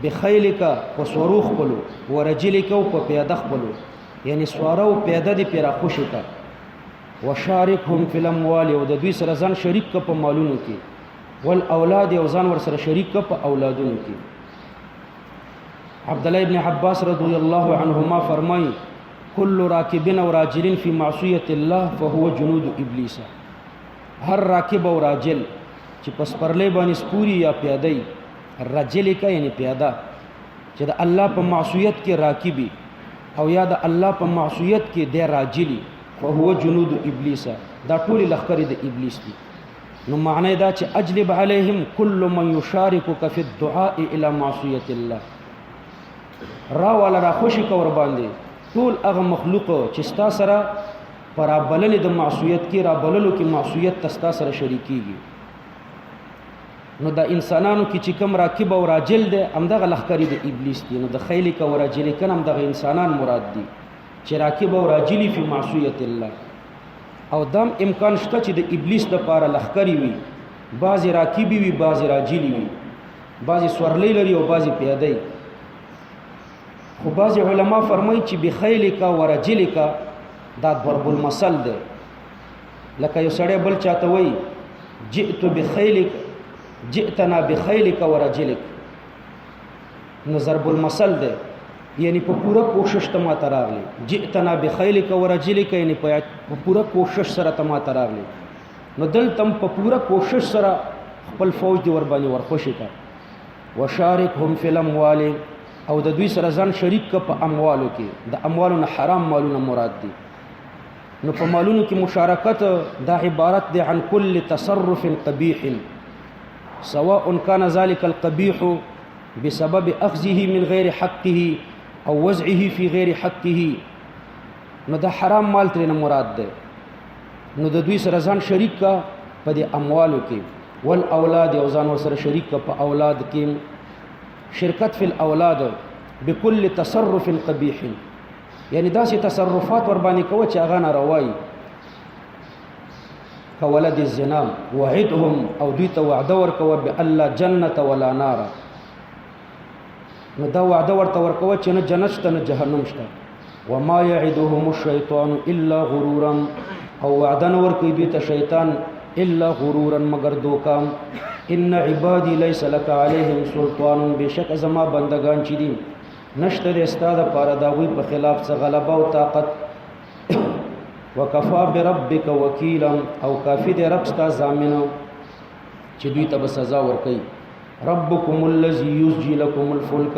بخیلک وسوروخ بلو، ورجلک او په پیاده خپلو، یعنی سوارو پیاده دی پیرا خوشی کا. وشارکهم فی الاموال، او د دوی سره ځان شریک کا په مالونو کې. والاولاد او ځان ور سره شریک په اولادونو کې. عبد الله ابن عباس رضی الله عنهما فرمایي كل راكب او راجل في معصيه الله فهو جنود ابلیس. هر راکب او راجل چې پس پرلې باندې سپوري یا پیادای راجل کا یعنی پیاده چې د الله په معصیت کې راکبي او یا د الله په معصیت کې د راجلی فهو جنود ابلیس. دا ټول لخر د ابلیس دي. نو معنی دا چې اجلب علیهم كل من يشاركك في الدعاء الى معصيه الله. را ولا را خوشی کور باندې ټول هغه مخلوق چې ستا سره پر بلنې د معصیت کې را بللو کې معصیت تستا سره شریکيږي. نو د انسانانو کې چې کوم راکب او راجل دي همدغه لخرې د ابلیس دي. نو د خیل کا او راجل کنه همدغه انسانان مراد دي چې راکب او راجلی فی معصیت الله. او دام امکان شته چې د ابلیس د پاره لخرې وي، بعضی راکبي وي بعضی راجلی وي، بعضی سورلې لري او بعضی پیاده. خو بعضی علما فرمایي چې بخیلک و رجلک دا ضرب المثل ده. لکه یو سړی بل چاته وایي جئت بخیلک جئتنا بخیلک و رجلک، نو ضرب المثل ده یعنی په پوره کوشش ته ما تراغلی. جئتنا بخیلک و رجلک یعنی په پوره کوشش سره ته ما تراغلی. نو دلته په پوره کوشش سره خپل فوج دی ور باندې ورخوشی کا. وشارکهم فی الاموال او د دوی سره ځان شریک ک په اموالو کې. د اموالو نه حرام مالونه مراد دي. نو په مالونو کې مشارکت دا عبارت دی عن كل تصرف قبیح سواء كان ذلك القبيح بسبب اخذه من غير حقه او وضعه في غير حقه. نو دا حرام مال ترې مراد ده. نو د دوی سره ځان شریک کا په دې اموالو کې. والاولاد او ځان سره شریک کا په اولاد کې. شرکت فی الاولاد بكل تصرف قبیح یعنی داسې تصرفات ور باندې کوي چې هغه نارواي. كولد الزنا وعدهم او دوی ته وعده ورکوه بالله جنت ولا نار. نو دا وعده ورته ورکوه چې نه جنت شته نه جهنم شته. وما يعدهم الشيطان الا غرورا او وعده نه ورکوي دوی ته شیطان الا غرورا مگر دوکا. ان عبادي ليس لك عليهم سلطان بشک زما بندگان چې دي نشته د استاد لپاره دا وی په خلاف څه غلبه او طاقت. وکفا بربک وکیلا او کافی دی رب ستا ضامن چې دوی ته سزا ورکړي. ربکم الذی یسجی لكم الفلک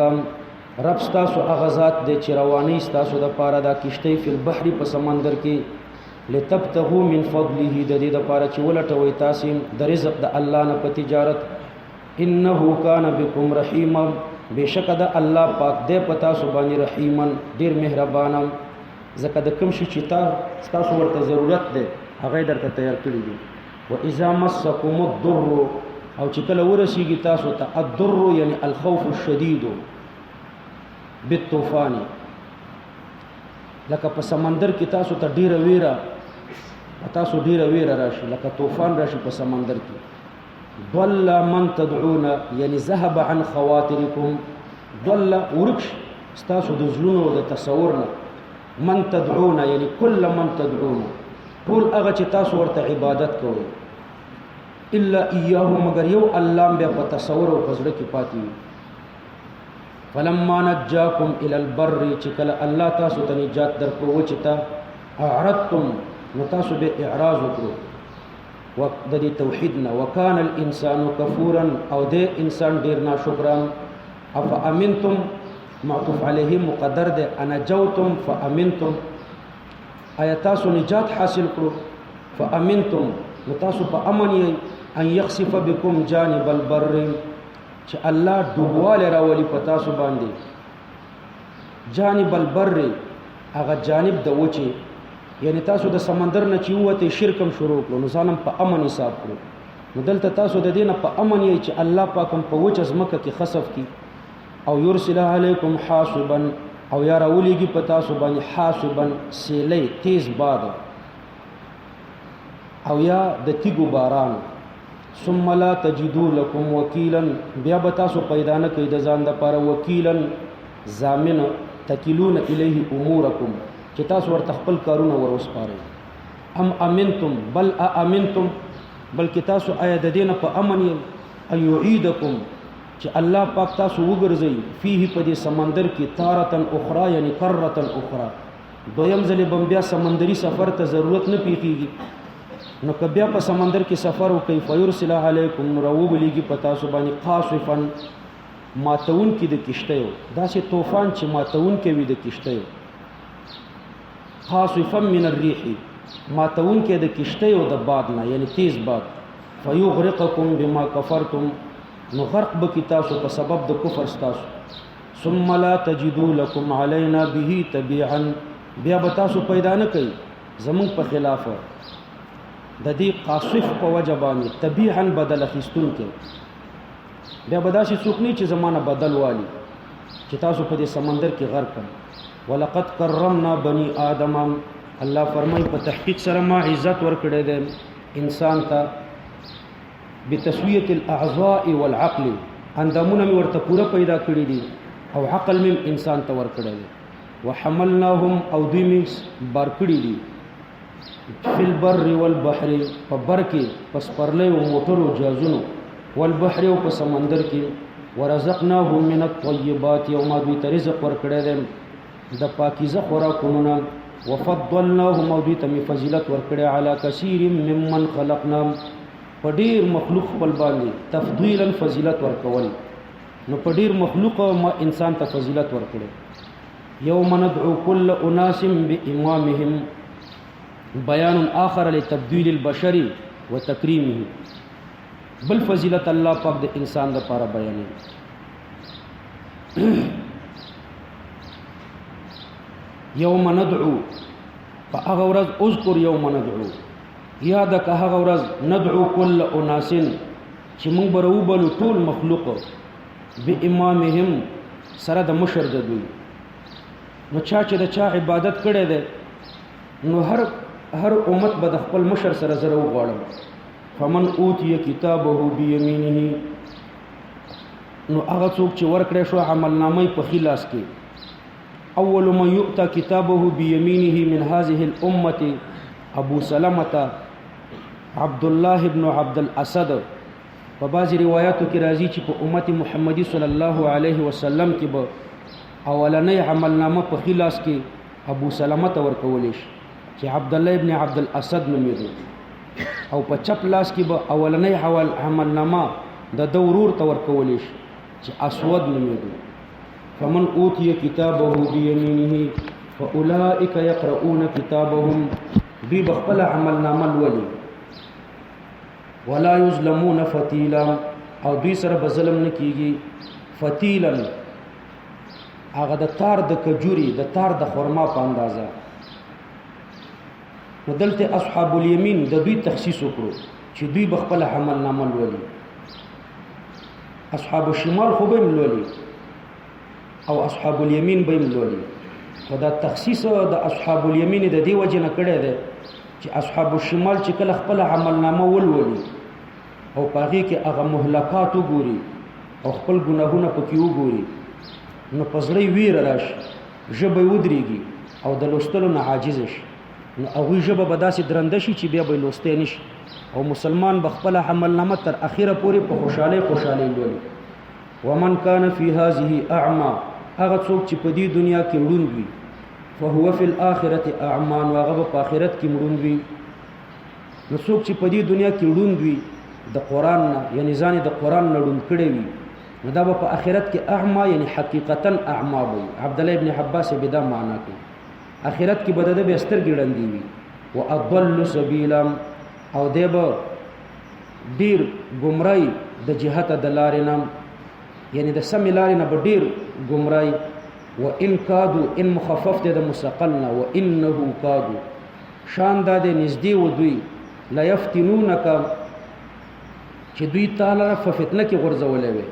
رب ستاسو هغه ذات دی چې رواني ستاسو د پاره دا کشته فی البحر په سمندر کې لتبتغوا من فضله د دې د پاره چې ولټوي تاسو د رزق د الله نه په تجارت. انه کان بكم رحیما بشک د الله پاک دې پتا سو باندې رحیمن ډیر مهربان. زکه د کوم شي چې تاسو ورته ضرورت ده هغه درته تیار کړی دي. و اذا مسکم الضر او چې کله ورسیږي تاسو ته الضر یعنی الخوف الشدید بالطوفان. لکه په سمندر کې تاسو ته ډیره ویره راشي لکه طوفان راشي په سمندر کې. ضل من تدعون یعنی ذهب عن خواطرکم. ضل ورکش تاسو د زلونو د تصورنا. من تدعون یعنی کل من تدعون ټول هغه چې تاسو ورته عبادت کوئ الا اياه مگر یو الله بیا په تصور او پزړه کې پاتې. فلما نجاكم الى البر چې کله الله تاسو ته نجات درکړو چې تا اعرضتم نو تاسو به اعراض وکړو د دې توحیدنا. وکان الانسان کفورا او دې انسان ډیر ناشکران. اف امنتم معطوف علیه مقدر ده انجوتم فامنتم آیا تاسو نجات حاصل کړو فامنتم نو تاسو په امن یې ان يخسف بكم جانب البر چې الله ډوبواله راولي په تاسو باندې. جانب البر هغه جانب د وچه یعنی تاسو د سمندر نه چې وته شرکم شروع کړو نو ځانم په امن حساب کړو. نو دلته تاسو د دینه په امن یې چې الله پاکم په وچه ځمکه کې خسف کی او یرسل علیکم حاصبا او یا راولیږي په تاسو باندې حاصبا سیلې تیز باد او یا د تیګو باران. ثم لا تجدوا لكم وکیلا بیا به تاسو پیدا نه کړئ د ځان د لپاره وکیلا ضامن تکلون الیه امورکم چې تاسو ورته خپل کارونه وروسپارئ. ام امنتم بل امنتم بلکې تاسو آیا د دینه په امن یې ایعیدکم چې الله پاک تاسو وګرځي فيه په دې سمندر کې تارتن اخرى یعنی کرتن اخرى دویم ځل به بیا سمندري سفر ته ضرورت نه پیږي نو که بیا په سمندر کې سفر وکړي فیرسل علیکم روبلیږي په تاسو باندې قاصفا ماتون کې د کشتیو داسې طوفان چې ماتون کې وي د کشتیو قاصفا من الريح ماتون کې د کشتیو د باد نه یعنی تیز باد فیغرقکم بما کفرتم نو غرق بکی تاسو په سبب د کفر تاسو ثم لا تجدوا لكم علينا به تبيعا بیا به تاسو پیدا نه کوي زمون په خلاف د دې قاصف په وجه باندې تبيعا بدل اخیستون کې بیا به داسې څوک نه چې زمانه بدل والی چې تاسو په دې سمندر کې غرق کړئ ولقد کرمنا بني آدم الله فرمای په تحقیق سره ما عزت ورکړی دی انسان ته بتسویه الاعضاء والعقل اندامونه می ورته پوره پیدا کړی دي او عقل می انسان ته ورکړی دی وحملناهم او دوی می بار کړی دي فی البر والبحر په بر کې پس پرلې او موټرو جازونو والبحر او په سمندر کې ورزقناهم من الطيبات یوم دوی ته رزق ورکړی دی د پاکیزه خوراکونو وفضلناهم او دوی ته فضیلت ورکړی علی کثیر ممن خلقنا په ډیر مخلوق خپل باندې تفضیلا فضیلت ورکول نو په ډیر مخلوق ما انسان ته فضیلت ورکړي یوم ندعو کل اناس بامامهم بیان آخر لتبدیل البشر وتکریمه بل فضیلت الله پاک د انسان لپاره بیانوي یوم ندعو فهغه ورځ اذكر یوم ندعو یاد که هغه ورځ ندعو کل اناس چې موږ به راوبلو ټول مخلوق بامامهم سره د مشر د دوی نو چا چې د چا عبادت کړی دی نو هر امت به د خپل مشر سره زره وغواړم فمن اوتی کتابه بیمینه نو هغه څوک چې ورکړی شو عملنامه په خلاص کې اول من یؤتى کتابه بیمینه من هذه الامه ابو سلمة عبد الله ابن عبد الاسد په بعض روایتو کې راځي چې په امت محمدي صلی الله علیه وسلم کې به اولنۍ عملنامه په خلاص کې ابو سلمة ته ورکول شي چې عبد الله ابن عبد الاسد نومېږي او په چپ لاس کې به اولنۍ عملنامه د ضرور ته ورکول شي چې اسود نومېږي فمن اوتی کتابه بیمینه فاولئک یقرؤون کتابهم دوی بخپل عملنامه لولي ولا یظلمون فتیلا او دوی سره به ظلم نه کیږي فتیلا هغه د تار د کجوري د تار د خرما په اندازه ودلته اصحاب الیمین د دوی تخصیص وکړو چې دوی بخپل عملنامه لولي اصحاب الشمال خو به لولي او اصحاب الیمین به لولي خدا تخصیص د اصحاب الیمین د دې وجه نه کړی دی چې اصحاب الشمال چې کله خپل عملنامه ولولي او پاږي کې هغه مهلکات وګوري او خپل ګناهونه پکې وګوري نو پزړی ویر راشي ژبه ودرېږي او د لوستلو نه عاجز شي نو هغه ژبه به داسې درنده شي چې بیا به لوستې نشي او مسلمان بخپل عملنامه تر اخیره پورې په خوشاله لولي ومن كان في هذه اعمى هغه څوک چې په دې دنیا کې مړوند وي فهو في الاخره اعمى وهغه په آخرت کې مړوند وي نو څوک چې په دې دنیا کې مړوند وي د قران نه یعنی ځان د قران نه مړوند کړي وي نو دا په آخرت کې اعمى یعنی حقیقتا اعمى وي عبد الله ابن عباس به دا معنا کوي آخرت کې بده به ستر ګړندې وي واضل سبیلا او دیبه ډیر گمراهي د جهته د لارې نام یعنی د سم لارې نه ډیر گمراهي وان کادو ان مخفف ده مسقلنا وانه کادو شان ده نږدې و دوی لا یفتنونک چې دوی تعالی په فتنه کې غرزولې وي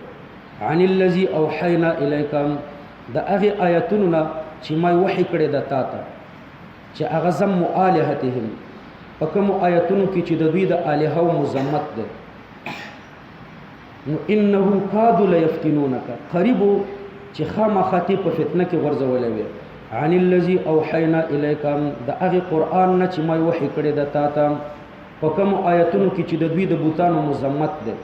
عن الذي اوحينا اليك د هغه آیاتونو چې ما وحی کړی د تا ته چې هغه زم الہتهم په کوم آیاتونو کې چې د دوی د الہو مذمت ده نو انهم کادوا ليفتنونك قریبو چې خامخاتی په فتنه کې غرزولې وي عن الذي اوحينا اليك د هغه قران نه چې ما وحی کړی د تا ته په کوم آیتونو کې چې د دوی د بوتانو مذمت ده.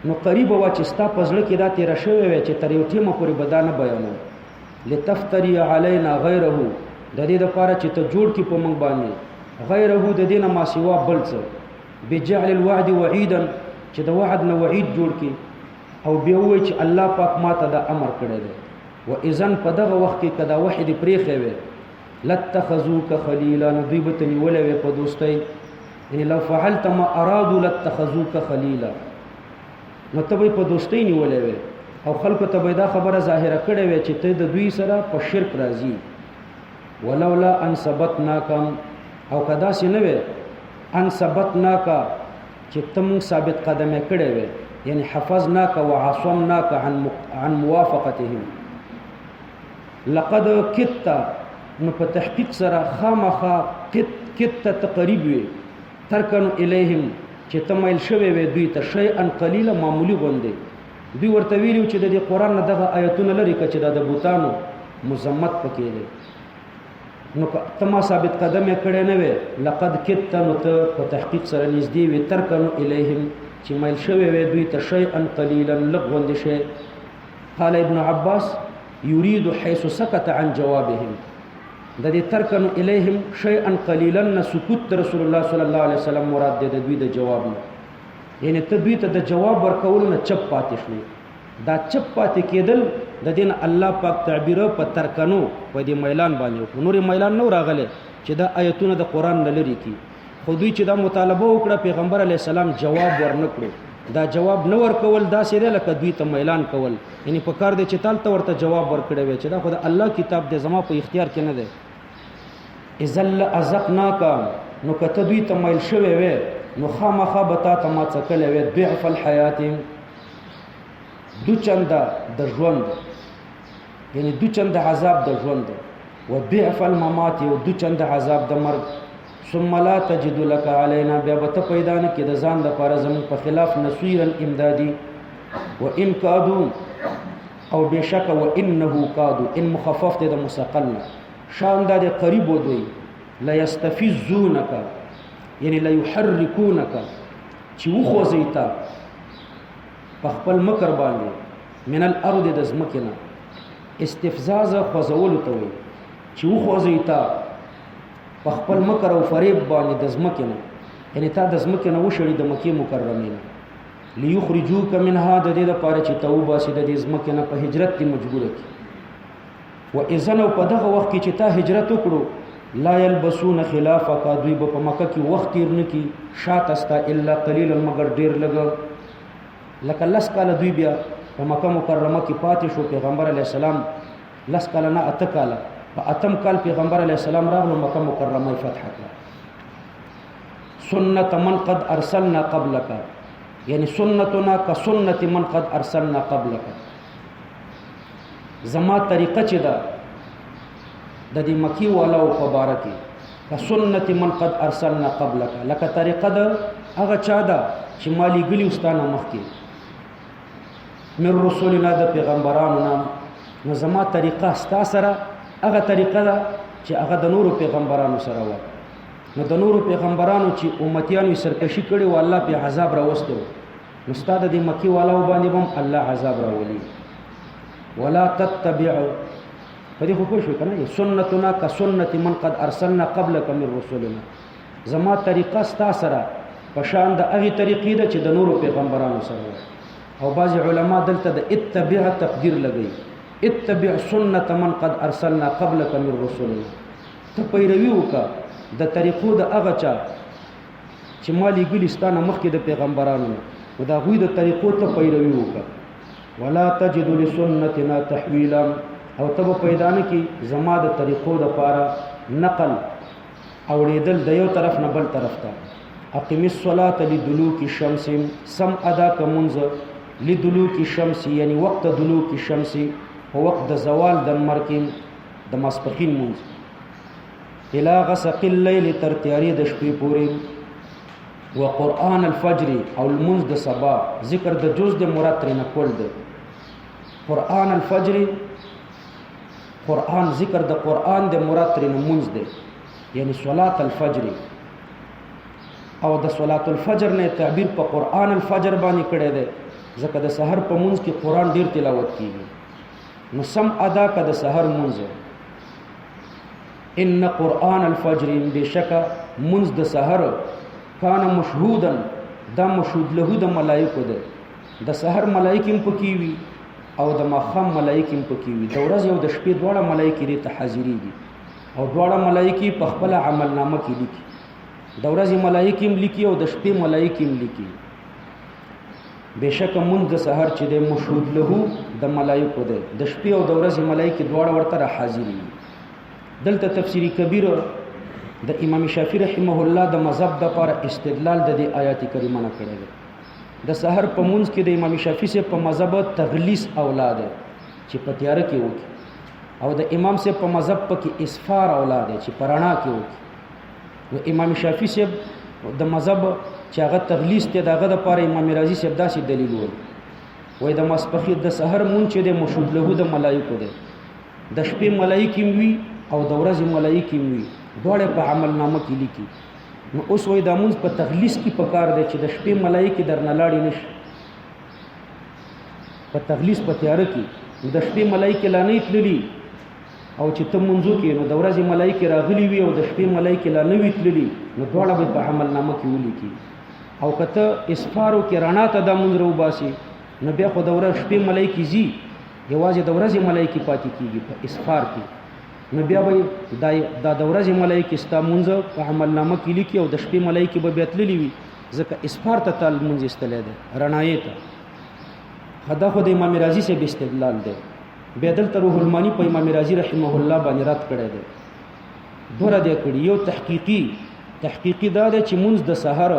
نو قریب وا چې ستا په زړه کې دا تېره شوې وي چې تر یو ټیمه پورې به دا نه بیانوم. لتفتری علینا غیره، د دې دپاره چې ته جوړ کړي په موږ باندې غیره د دې نه ما سوا بل څه، بجعل الوعد وعیدا چې د وعد نه وعید جوړ کړي، او بیا ووایي چې الله پاک ما ته دا امر کړی دی. و اذن په دغه وخت کې که دا وحی دې پرېښی وی لاتخذوک خلیلا، نو دوی به ته نیولی وی په دوستۍ. یعنې لو فعلت ما ارادو لاتخذوک خلیلا، نو ته به یې په دوستۍ نیولی وی او خلکو ته به دا خبره ظاهره کړې وی چې ته د دوی سره په شرک راځي. ولولا ان ثبتناکم، او که داسې نه وی ان ثبتناکا چې ته موږ ثابت قدمه کړی وی، یعنی حفظناک وعصمناک عن موافقتهم. لقد کدت، نو په تحقیق سره خامخا کدت تقریب وی، ترکنو الیهم چې ته میل شوی وی دوی ته، شیئا قلیلا معمولی غوندې. دوی ورته ویلي چې د دې قرآن نه دغه آیتونه لري که چې دا د بوتانو مذمت پکې دی. نو ته ما ثابت قدمه کړی نه وی، لقد کدت، نو ته په تحقیق سره نږدې وی، ترکنو الیهم چې میل شوی وی دوی ته، شیئا قلیلا لږ غوندې شی. قال ابن عباس یرید حیث سکت عن جوابهم، د دې ترکنو الیهم شیئا قلیلا نه سکوت رسول الله صلی الله علیه وسلم مراد دی د دوی د جواب نه. یعنی ته دوی ته د جواب ورکولو نه چپ پاتې شوې. دا چپ پاتې کېدل د دې نه الله پاک تعبیر په ترکنو په دې میلان باندې وکړو. نورې میلان نه راغلی چې دا آیتونه د قرآن نه لرې کړي، خو دوی چې دا مطالبه وکړه پیغمبر علیه السلام جواب ورنه کړو. دا جواب نه ورکول داسې دی لکه دوی ته میلان کول. یعنی په کار دی چې تال ته ورته جواب ورکړی وی چې دا خو د الله کتاب دی، زما په اختیار کې نه دی. اذا لأذقناک، نو که ته دوی ته میل شوی وی نو خامخا به تا ته ما څکلی وی ضعف الحیات، دو چنده د ژوند، یعنی دو چنده عذاب د ژوند، و ضعف الممات، او دو چنده عذاب د مرګ. ثم لا تجد لك علينا، بیا به ته پیدا نه کړې د ځان دپاره زموږ په خلاف نصیرا امدادي. و ان کادو، او بېشکه و انه کادو، ان مخفف دی د مثقل نه، شان دا دی قریب و دوی، لیستفزونک، یعنی لیحرکونک، چې وخوځوي تا په خپل مکر باندې، من الارض د ځمکې نه. استفزاز خوځولو ته وایي چې وخوځوي تا په خپل مکر او فریب باندې د ځمکې نه، یعنی تا د ځمکې نه وشړي د مکې مکرمې نه. لیخرجوک منها، د دې دپاره چې ته وباسي د دې ځمکې نه، په هجرت دې مجبوره کړي. و اذن، او په دغه وخت کې چې تا هجرت وکړو، لا یلبسون خلافک، دوی به په مکه کې وخت تیر نه کړي شاته ستا، الا قلیلا، مګر ډېر لږ. لکه 10 کاله دوی بیا په مکه مکرمه کې پاتې شو. پیغمبر علیه السلام 10 کاله نه 8 کاله، په 8م کال پیغمبر علیه السلام راغلو، مکه مکرمه فتح کړه. سنت من قد ارسلنا قبلک، یعنی سنتنا کسنت من قد ارسلنا قبلک. زما طریقه چې ده د دې مکی والاو په باره کې، کسنت من قد ارسلنا قبلک، لکه طریقه ده هغه چا ده چې ما لیږلي ستانه مخکې، من رسولنا، د پیغمبرانو نه. نو زما طریقه ستا سره هغه طریقه ده چې هغه د نورو پیغمبرانو سره وه. نو د نورو پیغمبرانو چې امتیانو یې سرکشي کړې و، الله پې عذاب راوستی و، نو ستا د دې مکي والاو باندې به هم الله عذاب راولي. ولا تتبع، په دې خو پوه شوې که نه، سنتنا کسنت من قد ارسلنا قبلک من رسولنا. زما طریقه ستا سره په شان د هغې طریقې ده چې د نورو پیغمبرانو سره وه. او بعضې علما دلته د اتبع تقدیر لګوي، اتبع سنت من قد ارسلنا قبلک من رسولنا. ته پیروي وکړه د طریقو د هغه چا چې ما لیږلي ستا نه مخکې د پیغمبرانو نه، نو د هغوی د طریقو ته پیروي وکړه. ولا تجد لسنتنا تحویلا، او ته به پیدا نه کړي زما د طریقو دپاره نقل اوړېدل د یو طرف نه بل طرف ته. اقم الصلاة لدلوک الشمس، سم ادا که مونځ، لدلوک الشمس، یعنی وقت دلوک الشمس، په وقت د زوال د لمر کې د ماسپښین مونځ. الی غسق اللیل، تر تیارې د شپې پورې. و قرآن الفجر، او لمونځ د سبا، ذکر د جز د مراد ترېنه کول دی. قرآن الفجر، قرآن ذکر د قرآن د مراد ترېنه مونځ دی، یعنی صلات الفجر. او د صلات الفجر نه تعبیر په قران الفجر باندې کړی دی ځکه د سحر په منځ کې قران ډیر تلاوت کیږي نو سم ادا کړه د سحر منځ ان قران الفجر بشک منځ د سحر کان مشهودا دا مشهود له د ملائکه ده د سحر ملائکه هم پکې وي او د ماخام ملائکه هم پکې وي د ورځې او د شپې دواړه ملائکه دې ته حاضرېږي او دواړه ملائکه په خپل عمل نامه کې لیکي د ورځې ملائکه هم لیکي او د شپې ملائکه هم لیکي بشک منځ د سحر چې د مشهود له د ملائکه ده د شپې او د ورځې ملائکه دواړه ورته حاضرېږي دلته تفسیری کبیر د امام شافعی رحمه الله د مذهب د لپاره استدلال د دې آیات کریمه نه کړی دی د سحر په منځ کې د امام شافعی سے په مذهب تغلیس اولاد چې په تیار کې وکي او د امام سے په مذهب کې اسفار اولاد چې پرانا کې وکي نو امام شافعی سے د مذهب چې هغه تغلیس ته دغه د لپاره امام رازی سے داسې دلیل وای د ماسپخې د سحر مونږ چې د مشهود له د ملائکه ده د شپې ملائکه وي او د ورځې ملائکه وي دواړه په عمل نامه کې لیکي نو اوس وای د مونږ په تغلیس کې پکار دی چې د شپې ملائکه درنه لاړې نشي په تغلیس په تیار کې د شپې ملائکه لا نه تللی او چې ته منځو کې نو د ورځې ملائکه راغلي وي او د شپې ملائکه لا نه تللی نو دواړه په عمل نامه کې ولیکي او کته اسفارو کې رڼا ته د مونږ رو باسي نو بیا خو د ورځې شپې ملائکه زی یوازې د ورځې ملائکه پاتې کیږي په اسفار کې نو بیا به دا د ورځې ملائکه ستا مونږ په عمل نامه کې لیکي او د شپې ملائکه به بیا تللی وي ځکه اسفار ته تل مونږ استلې ده رڼایې ته خدا خو د امام رازی سے استدلال ده بیا دلته روح المانی په امام رازی رحمه الله باندې رات کړی ده دوره دې کړی یو تحقیقی دا ده چې مونږ د سحر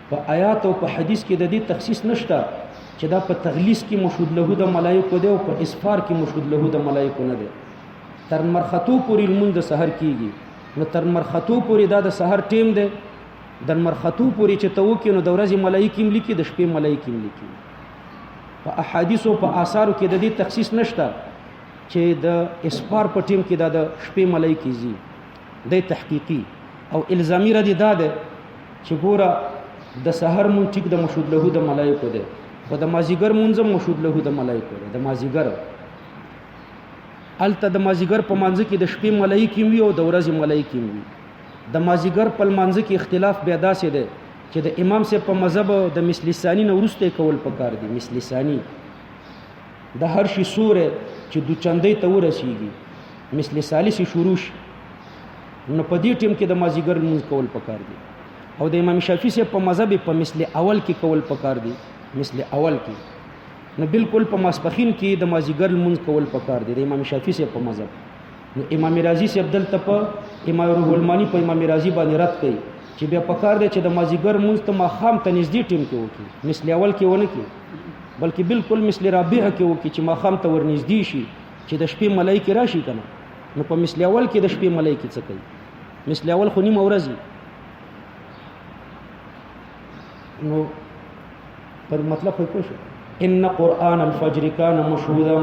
په آیات او په حدیث کې د دې تخصیص نشته چې دا په تغلیس کې مشهود له د ملائکه ده او په اسفار کې مشهود له د ملائکه نه ده تر مرخطو پورې المون د سحر کیږي نو تر مرخطو پورې دا د سحر ټیم ده د مرخطو پورې چې تو کې نو د ورځې ملائکه هم لیکي د شپې ملائکه هم لیکي په احادیث او په آثارو کې د دې تخصیص نشته چې د اسفار په ټیم کې دا د شپې ملائکه زی د تحقیقي او الزامي ردی دا ده چې ګوره د سحر مون ټیک د مشهود له د ملائکه ده او د مازیګر مونږ مشهود له د ملائکه ده د مازیګر الته د مازیګر په منځ کې د شپې ملائکه وي او د ورځې ملائکه وي د مازیګر په منځ کې اختلاف بیا داسې ده چې د امام سے په مذهب د مثل ثانی نه ورسته کول پکار دي مثل ثانی د هر شي سوره چې د چندې ته ورسیږي مثل ثالث شروع نو په دې ټیم کې د مازیګر مونږ کول پکار دي او د امام شافعی سے په مذهب په مثل اول کې کول پکار دي مثل اول کې نو بالکل په ماسپخین کې د مازیګر مونږ کول پکار دي د امام شافعی سے په مذهب نو امام رازی سے عبدل تپ امام روح المانی په امام رازی باندې رد کړي چې بیا پکار دی چې د مازیګر مونږ ته ماخام ته نږدې ټیم کې وکړي مثل اول کې ونه کې بلکې بالکل مثل رابعه کې وکړي چې ماخام ته ورنږدې شي چې د شپې ملائکه راشي کنه نو په مثل اول کې د شپې ملائکه څه کوي مثل اول خو نیمه ورځ نو پر مطلب خو پوه شو ان قران الفجر كان مشهودا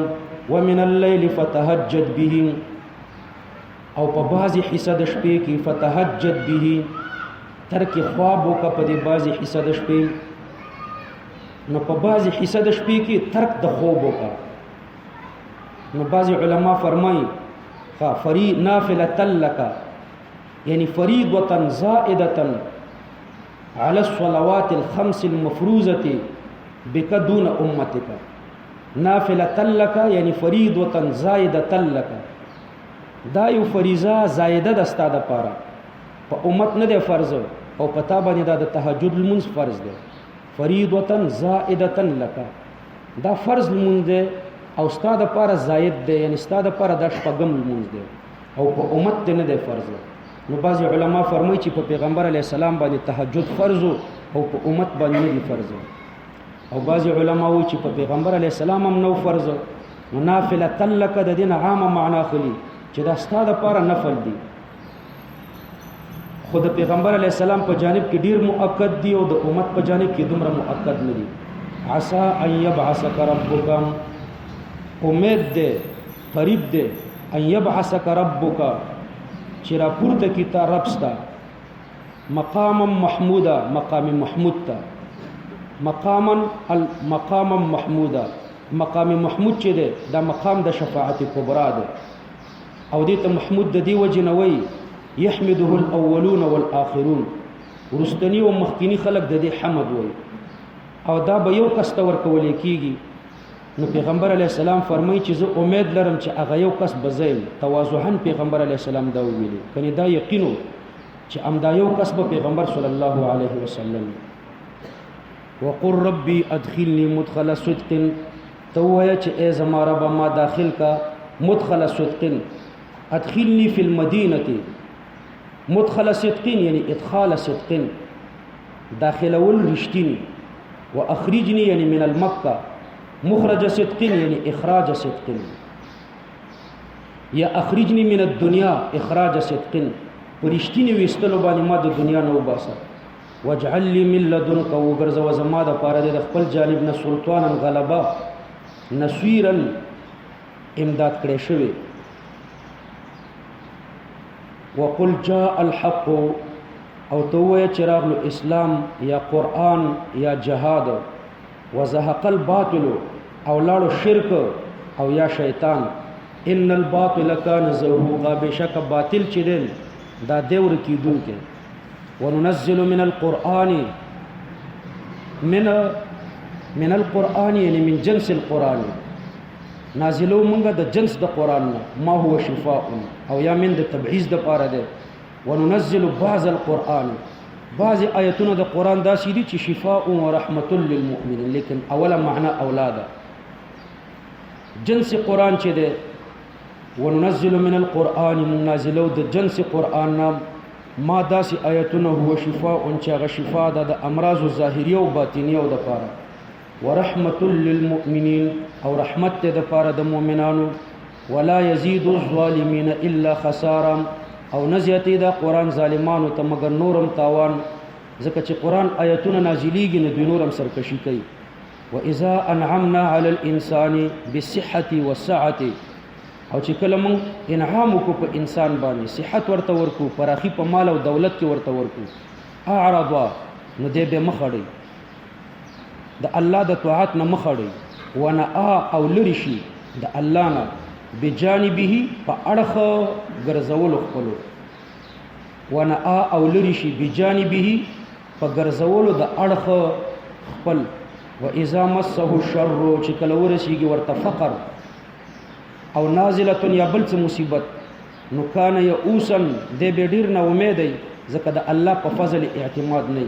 ومن الليل فتهجد به او په بعضی حصہ د شپې کې فتهجد به ترک خواب وکړه په دې بعضی حصہ د شپې نو په بعضی حصہ د شپې کې ترک د خوب وکړه نو بعضی علما فرمایي فری نافله لك یعنی فریضه زائده على الصلوات الخمس المفروضه بك دون امتك نافله لك یعنی فریضه زائده لك دا یو فریضه زائده د استاده لپاره په امت نه دی فرض او پتا باندې دا د تهجد المنز فرض دی فریضه زائده لك دا فرض المنز دی او استاده لپاره زائد دی یعنی استاده لپاره د شپږم المنز دی او په امت نه دی فرض نو بعض علما فرمایي چې په پیغمبر علی السلام باندې تهجد فرض او په امت باندې نه دی فرض او بعض علما وایي چې په پیغمبر علی السلام هم نو فرض نو نافله لك د دین عامه معنا خلی چې دا ستاده لپاره نفل دی خود پیغمبر علی السلام په جانب کې ډیر مؤکد دی او د امت په جانب کې دومره مؤکد نه دی عسى ان يبعثك ربك امید ده قریب ده ان يبعثك ربك چې را پورته کی تا رب ستا مقاما محمودا مقام محمود تا مقاما محمودا مقام محمود چې ده دا مقام د شفاعت کبرا ده او دې ته محمود د دی وجنوي يحمده الاولون والآخرون ورستنی او مخکینی خلق د دې حمد وي او دا به یو کس ته ورکول کیږي نو پیغمبر علی السلام فرمایي چې زه امید لرم چې هغه یو کس بزیم تواضعاً پیغمبر علی السلام دا ویلي کني دا یقینو چې امدا یو کس به پیغمبر صلی الله علیه وسلم وقل ربي ادخلني مدخل صدق تویا چې ای زما رب ما داخل کا مدخل صدق ادخلني في المدينه مدخل صدق یعنی ادخال صدق داخل ول رشتنی واخرجني یعنی من المکه مخرج صدق یعنی اخراج صدق یا اخرجني من الدنيا اخراج صدق پرشتنی وستلو باندې ما د دنیا نو باسه واجعل لي من لدنك وغرزو زما د پاره د خپل جانب نه سلطانا غلبا نصيرا امداد کړي شوی وقل جاء الحق او توه چراغ الاسلام یا قرآن یا جهاد وزهق الباطل او لاړو شرک او یا شیطان ان الباطل كان زهوقا بشک باطل چې دین دا دیور کیدون کې وننزل من القرآن من القرآن یعنی من جنس القرآن نازلو مونږه د جنس د قرآن ما هو شفاء او یا من د تبعیض د پاره ده وننزل بعض القرآن بعض آیتونه د قرآن داسې دي چې شفاء و رحمت للمؤمنین لیکن اوله معنا اولاده جنس قرآن چې ده وننزل من القرآن من نازلو د جنس قرآن نام ما داسې آیتونه هو شفاء چې هغه شفاء ده د امراض ظاهریه او باطنیه او د پاره ورحمت للمؤمنین او رحمت ته د پاره د مؤمنانو ولا يزيد الظالمين الا خسارا او نزیاتی دا قرآن ظالمانو ته مگر نورم تاوان ځکه چې قرآن آیتونه نازلیږي نو دوی نورم سرکشي کوي واذا انعمنا على الانسان بالصحه والسعه او چې کله موږ انعام وکړو په انسان باندې صحت ورته ورکو پراخي په مال او دولت کې ورته ورکو اعرض نو دې به مخړي د الله د طاعت نه مخړي وانا او لری شي د الله نه بجانبه په اړخ ګرځول خپلو وانا او لری شي بجانبه په ګرځولو د اړخ خپل واذا مسه الشر چې کله ورسیږي ورته فقر او نازله یا بل څه مصیبت نو کان یئوسا دې به ډیر نه امید ځکه د الله په فضل اعتماد نه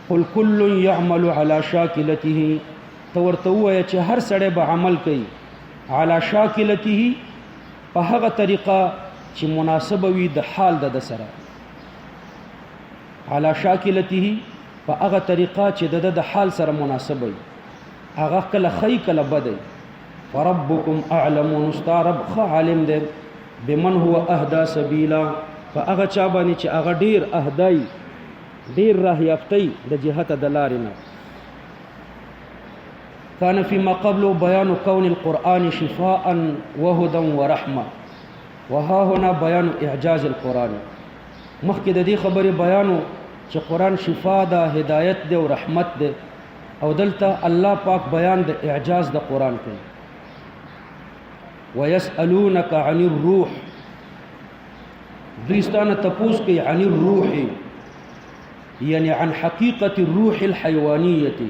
قل كل يعمل على شاكلته تورته وای چې هر سړی به عمل کوي على شاكلته په هغه طریقه چې مناسب وي د حال د سره على شاكلته په هغه طریقه چې د حال سره مناسب وي هغه کله خی کله بد فربكم اعلم نسترب عالم دې بمن هو اهدى سبيلا فاغه چا باندې چې هغه ډیر اهدای ډیر راه یافتي د جهته د لارینه كان فيما قبل بيان كون القرآن شفاء وهدى ورحمة وها هنا بيان إعجاز القرآن مخکې د دې خبرې بیانو چې قرآن شفاء ده هدایت ده او رحمت ده او دلته الله پاک بیان د اعجاز د قرآن کوي ويسألونك عن الروح دوستانه تپوس کوي عن الروح يعني عن حقيقة الروح الحيوانية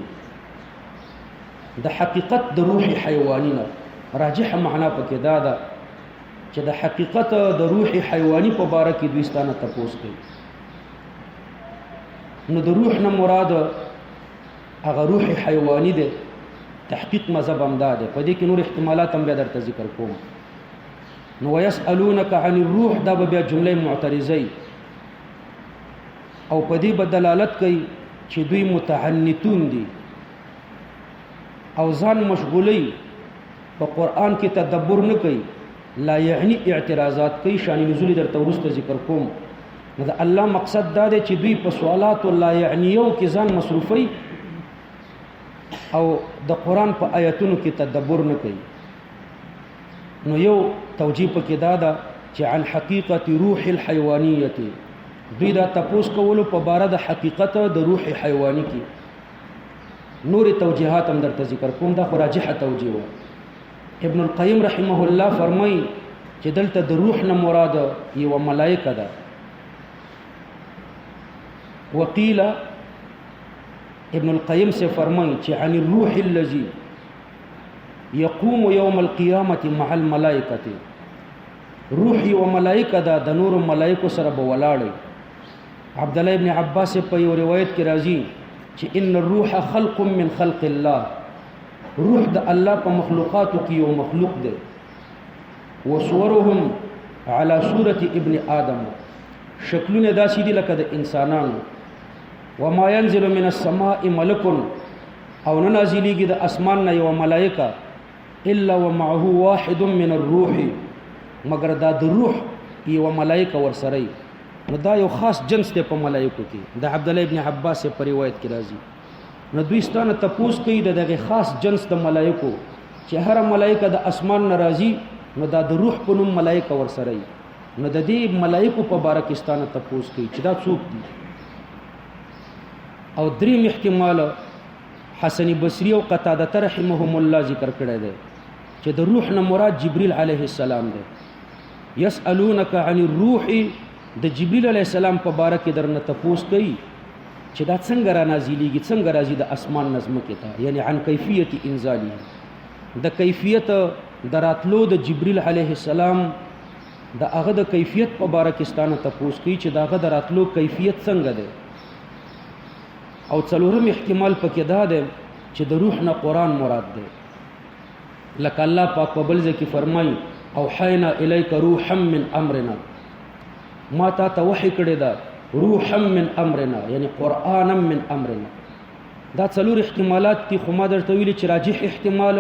د حقیقت د روح حیوانینا راجح معنا پکې دا ده چې د حقیقت د روح حیوانی په باره کې دوستانه تپوس کوي نو د روح نه مراد هغه روح حیوانی ده تحقیق مذهب هم ده په دې کې نور احتمالات هم به درته ذکر کوم نو ويسألونك عن الروح دا به جمله معترضه او په دې بدلالت کوي چې دوی متعنتون دي او ځان مشغولي په قرآن کې تدبر نه کوي لا یعنی اعتراضات کوي شان نزول درته ورسته ذکر کوم نو د الله مقصد دا دی چې دوی په سوالات لا یعنیو کې ځان مصروفي او د قرآن په آیاتونو کې تدبر نه کوي نو یو توجیه پکې دا ده چې عن حقیقت روح الحیوانیت دوی دا تپوس کولو په باره د حقیقت د روح حیواني کې نور توجیهات هم درته ذکر کوم. دا خو راجحه توجیه و. ابن القیم رحمه الله فرمایي چې دلته د روح نه مراد یو ملائکه ده. وقیل ابن القیم سے فرمایي چې عن الروح الذي يقوم يوم القيامة مع الملائكة. روح یو ملائکه ده د نور ملائکو سره به ولاړي. عبد الله ابن عباس په یو روایت کې راځي چې ان الروح خلق من خلق الله. روح د الله په مخلوقاتو کې یو مخلوق دی. وصورهم على صورة ابن آدم. شکلونه داسې دي لکه د انسانانو. وما ينزل من السماء ملك. او نه نازلېږي د اسمان نه یو ملائکه الا ومعه واحد من الروح، مگر دا د روح یو ملائکه ورسره. نو دا یو خاص جنس دی په ملائکو کې. د عبد الله ابن عباس په روایت کې راځي. نو دوی ستانه تپوس کوي د دغه خاص جنس د ملائکو چې هر ملائکه د اسمان ناراضي، نو دا د روح په نوم ملائکه ورسره. نو د دې ملائکو په باره کې ستانه تپوس کوي چې دا څوک دي. او دریم احتمال حسن بصری او قتاده رحمهم الله ذکر کړی دی چې د روح نه مراد جبريل علیه السلام دی. يسألونك عن الروح، د جبريل علیه السلام په باره کې درنه تپوس کوي چې دا څنګه را نازلېږي، څنګه راځي د اسمان نظم کې ته، یعنی عن کیفیت انزاله، د کیفیت دراتلو د جبريل علیه السلام د هغه د کیفیت په باره کې ستانه تپوس کوي چې دا هغه دراتلو کیفیت څنګه دی. او څلورم احتمال پکې دا دی چې د روح نه قرآن مراد دی. لکه الله پاک په بل ځای کې فرمایي اوحینا الیک روحا من امرنا، ما تا ته وحی کړی دا روحا من امرنا، یعنی قرآنا من امرنا. دا څلور احتمالات دي، خو ما درته ویلي چې راجح احتمال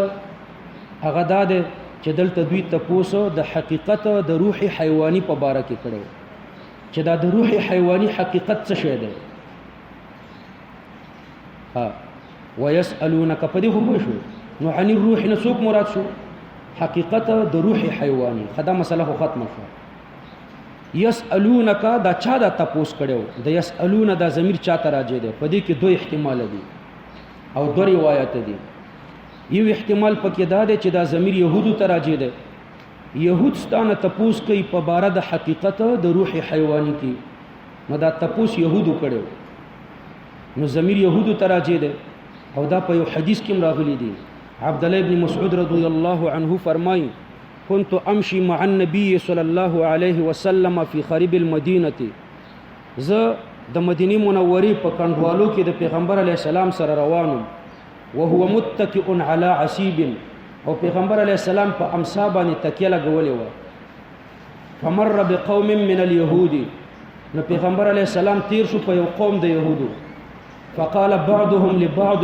هغه دا دی چې دلته دوی تپوس د حقیقت د روح حیواني په باره کې کړی چې دا د روح حیواني حقیقت څه شی دی. ويسألونك په دې خو پوه شو. نو عن الروح نه څوک مراد شو؟ حقیقت د روح حیواني. خدا مسله خو ختمه شو. يسألونك دا چا دا تپوس کړو؟ د يسألون دا ضمیر چا ته راځي دی؟ په دې کې دوه احتمال دي او دوه روایت دي. یو احتمال پکې دا دی چې دا ضمیر يهودو ته راځي دی. يهود ستانه تپوس کوي په باره د حقیقت د روح حیواني کې. نو دا تپوس يهودو کړو، نو ضمیر يهودو ته راځي دی. او دا په یو حدیث کې راغلی دی. عبد الله ابن مسعود رضی الله عنه فرمایي كنت امشي مع النبي صلى الله عليه وسلم في خريب المدينه. زه د مدینه منورې په کندوالو کې د پیغمبر علی السلام سره روانم. وهو متكئ على عصيب، او پیغمبر علی السلام په امسا باندې تکیه لګولې و. فمر بقوم من اليهود، نو پیغمبر علی السلام تیر شو په یو قوم د يهودو. فقال بعضهم لبعض،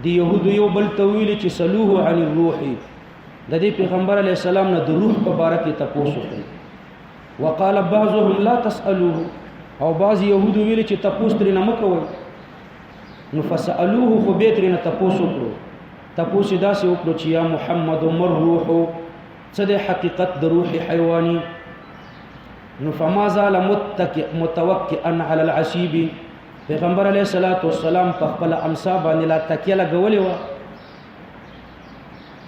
دی يهود یو بل تویل چې سلوه عن الروح، د دې پیغمبر علی السلام نه د روح په باره کې تپوس وکړي. وقال بعضهم لا تسالوه، او بعض يهود ویل چې تپوس ترې نه مکوئ. نو فسالوه، خو به ترې نه تپوس وکړو. تپوس داسې وکړو چې یا محمد مر روح، څه د حقیقت د روح حیواني. نو فما زال متوکئا علی العصیب، پیغمبر علیه الصلاۃ والسلام په خپل امسا باندې لا تکیه لګولې و.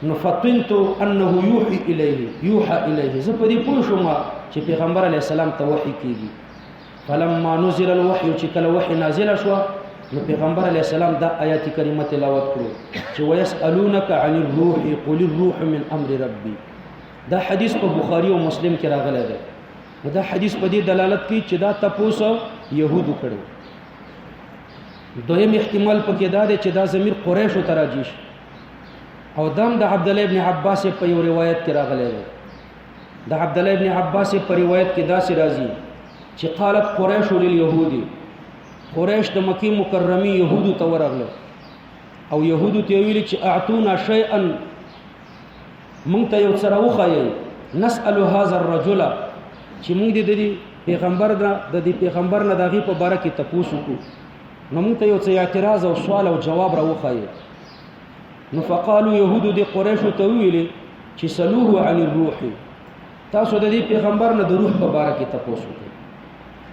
نو فطنت انه یوحي الیه، زه په دې پوه شوم چې پیغمبر علیه السلام ته وحی کیږي. فلما نزل الوحي، چې کله وحی نازل شو، نو پیغمبر علیه السلام دا آیات کریمه تلاوت کړو چې ويسالونك عن الروح قل الروح من امر ربي. دا حدیث په بخاری او مسلم کې راغلی دی. دا حدیث په دې دلالت کوي چې دا تپوس يهودو کړو. دویم احتمال پکې دا دی چې دا ضمیر قریشو ته راځي، او دام د عبد الله ابن عباس په یو روایت کې راغلی دی. د عبد الله ابن عباس په روایت کې داسې راځي چې قالت قریش لليهود، قریش د مکی مکرمه يهودو ته ورغله او يهودو ته ویل چې اعطونا شيئا، مونږ ته یو څه راوښایئ، نسأل هذا الرجل، چې مونږ د دې پیغمبر نه د هغې په باره کې تپوس وکړو. نو مونږ ته یو څه اعتراض او سوال او جواب راوښایئ. نو فقالو يهودو د قریشو ته ویلې چې سلوه عن الروح، تاسو د دې پیغمبر نه د روح په باره کې تپوس وکړئ.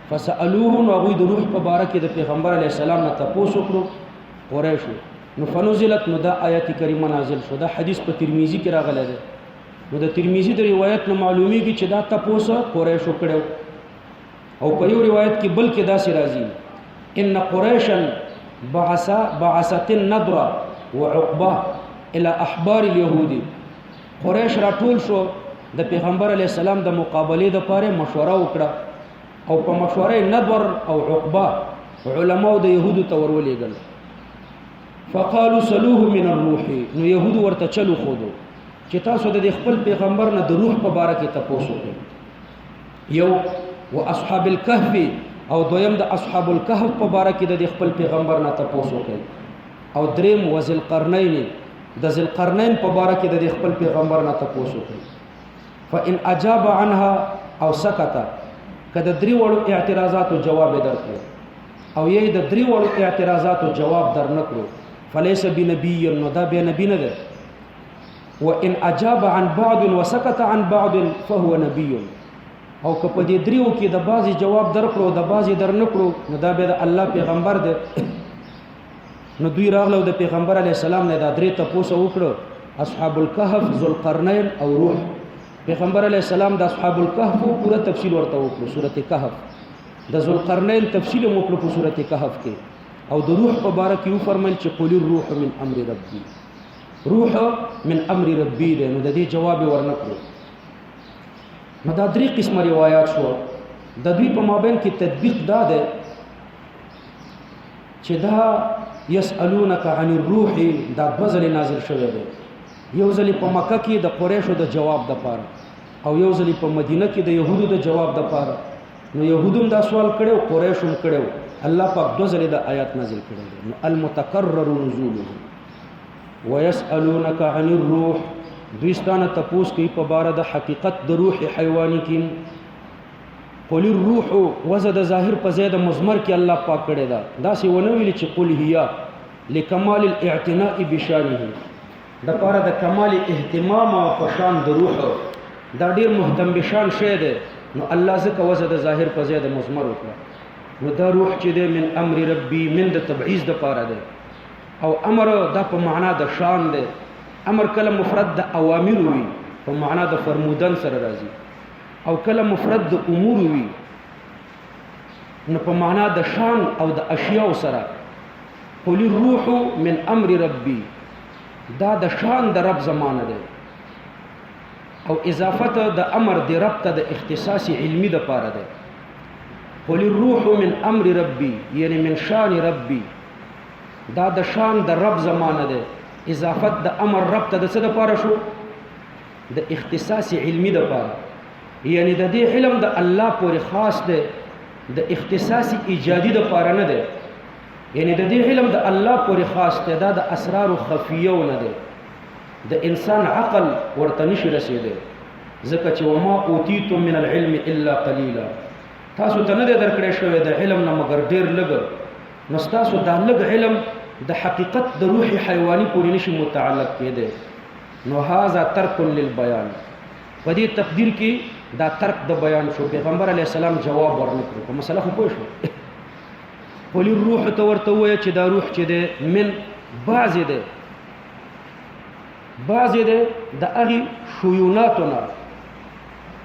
فسألوه نو هغوی د روح په باره کې د پیغمبر علیه السلام نه تپوس وکړو قریشو نو فنزلت نو دا آیت کریمه نازل شو. دا حدیث په ترمذی کې راغلی دی. نو د ترمذی د روایت نه معلومیږي چې دا تپوس قریشو کړو او په یو روایت کې بلکې داسې راځي ان قریشا بعثت النضر وعقبه الى احبار اليهود. قریش راټول شو د پیغمبر علیه السلام د مقابلې لپاره مشوره وکړه او په مشوره نضر او عقبه علماء د يهودو ته ورولېږل. فقالوا سلوه من الروح. نو يهود ورته چلو خودو چې تاسو د خپل پیغمبر نه د روح په باره کې تاسو وکړئ. یو واصحاب الكهف او دویم د اصحاب الكهف په باره کې د خپل پیغمبر نه تاسو وکړئ. او دریم وذل قرنین د ذل قرنین په باره کې د خپل پیغمبر نه تاسو وکړئ. فان اجاب عنها او سکت کله درې وړو اعتراضاتو جواب درکړو او یې د درې وړو اعتراضاتو جواب درنکړو فليس بنبي نو دا به نبی نه ده. وان اجاب عن بعض وسكت عن بعض فهو نبي. او که په دې دریو کې د بعضی جواب درکړو د بعضی درنکړو نو دا به د الله پیغمبر ده. نو دوی راغلو د پیغمبر علی السلام نه دا درې تاسو وکړو اصحاب الكهف ذوالقرنین او روح. پیغمبر علی السلام د اصحاب الكهف پوره تفصیل ورته وکړو سورته کهف. د ذوالقرنین تفصیل وکړو په سورته کهف کې. او د روح په باره کې فرمایل چې قل الروح من امر ربي. روح من امر ربي ده. نو د دې جواب ورنکړو. نو دا درې قسمه روایت شو. د دوی په مابین کې تطبیق دا ده چې دا يسألونك عن الروح دا بزل نازل شوی دی. یو ځل په مکه کې د قریشو د جواب د پاره او یو ځل په مدینه کې د يهودو د جواب د پاره. نو يهودم دا سوال کړو قریشم کړو. الله پاک دو ځله د آیات نازل کړي. نو المتکرر نزوله ويسألونك عن الروح. دویستانه تپوس کوي په باره د حقیقت د روح حیواني کې. قل الروح وزد ظاهر په زید مضمر کې الله پاک کړی دا داسې ونه ویل چې قل هي لکمال الاعتناء بشانه د پاره د کمال اهتمام او پشان د روح دا ډیر مهتم بشان شی دی. نو الله ځکه وزد ظاهر په زید مضمر وکړه. نو دا روح چې دی من امر ربي من د تبعیض د پاره دی او امر دا په معنا د شان دی. امر کله مفرد د اوامر وي په معنا د فرمودن سره راځي او کله مفرد د امور وي نو په معنا د شان او د اشیاء سره. قل الروح من امر ربي دا د شان د رب زمانه ده او اضافت د امر د رب ته د اختصاص علمی د پاره ده. قل الروح من امر ربي یعنی من شان ربي دا د شان د رب زمانه ده. اضافت د امر رب ته د څه د پاره شو د اختصاص علمی د پاره یعنی د دې علم د الله پورې خاص ده د اختصاص ایجادي د پاره نه ده. یعنی د دې علم د الله پورې خاص ده دا د اسرار خفیه نه ده. د انسان عقل ورته نشي رسیدي ځکه چې وما اوتیتم من العلم الا قليلا. تاسو ته نه درکړې شوی د علم نه مگر ډیر لږ. نو تاسو دا لږ علم د حقیقت د روح حیواني پورې نشي متعلق کېده. نو هاذا ترک للبیان. په دې تقدیر کې دا ترک د بیان شو. پیغمبر علی السلام جواب ورنکړو په مسله خو پوه شو. قل الروح ته ورته وایي چې دا روح چې ده من بعض ده د هغې شیوناتونه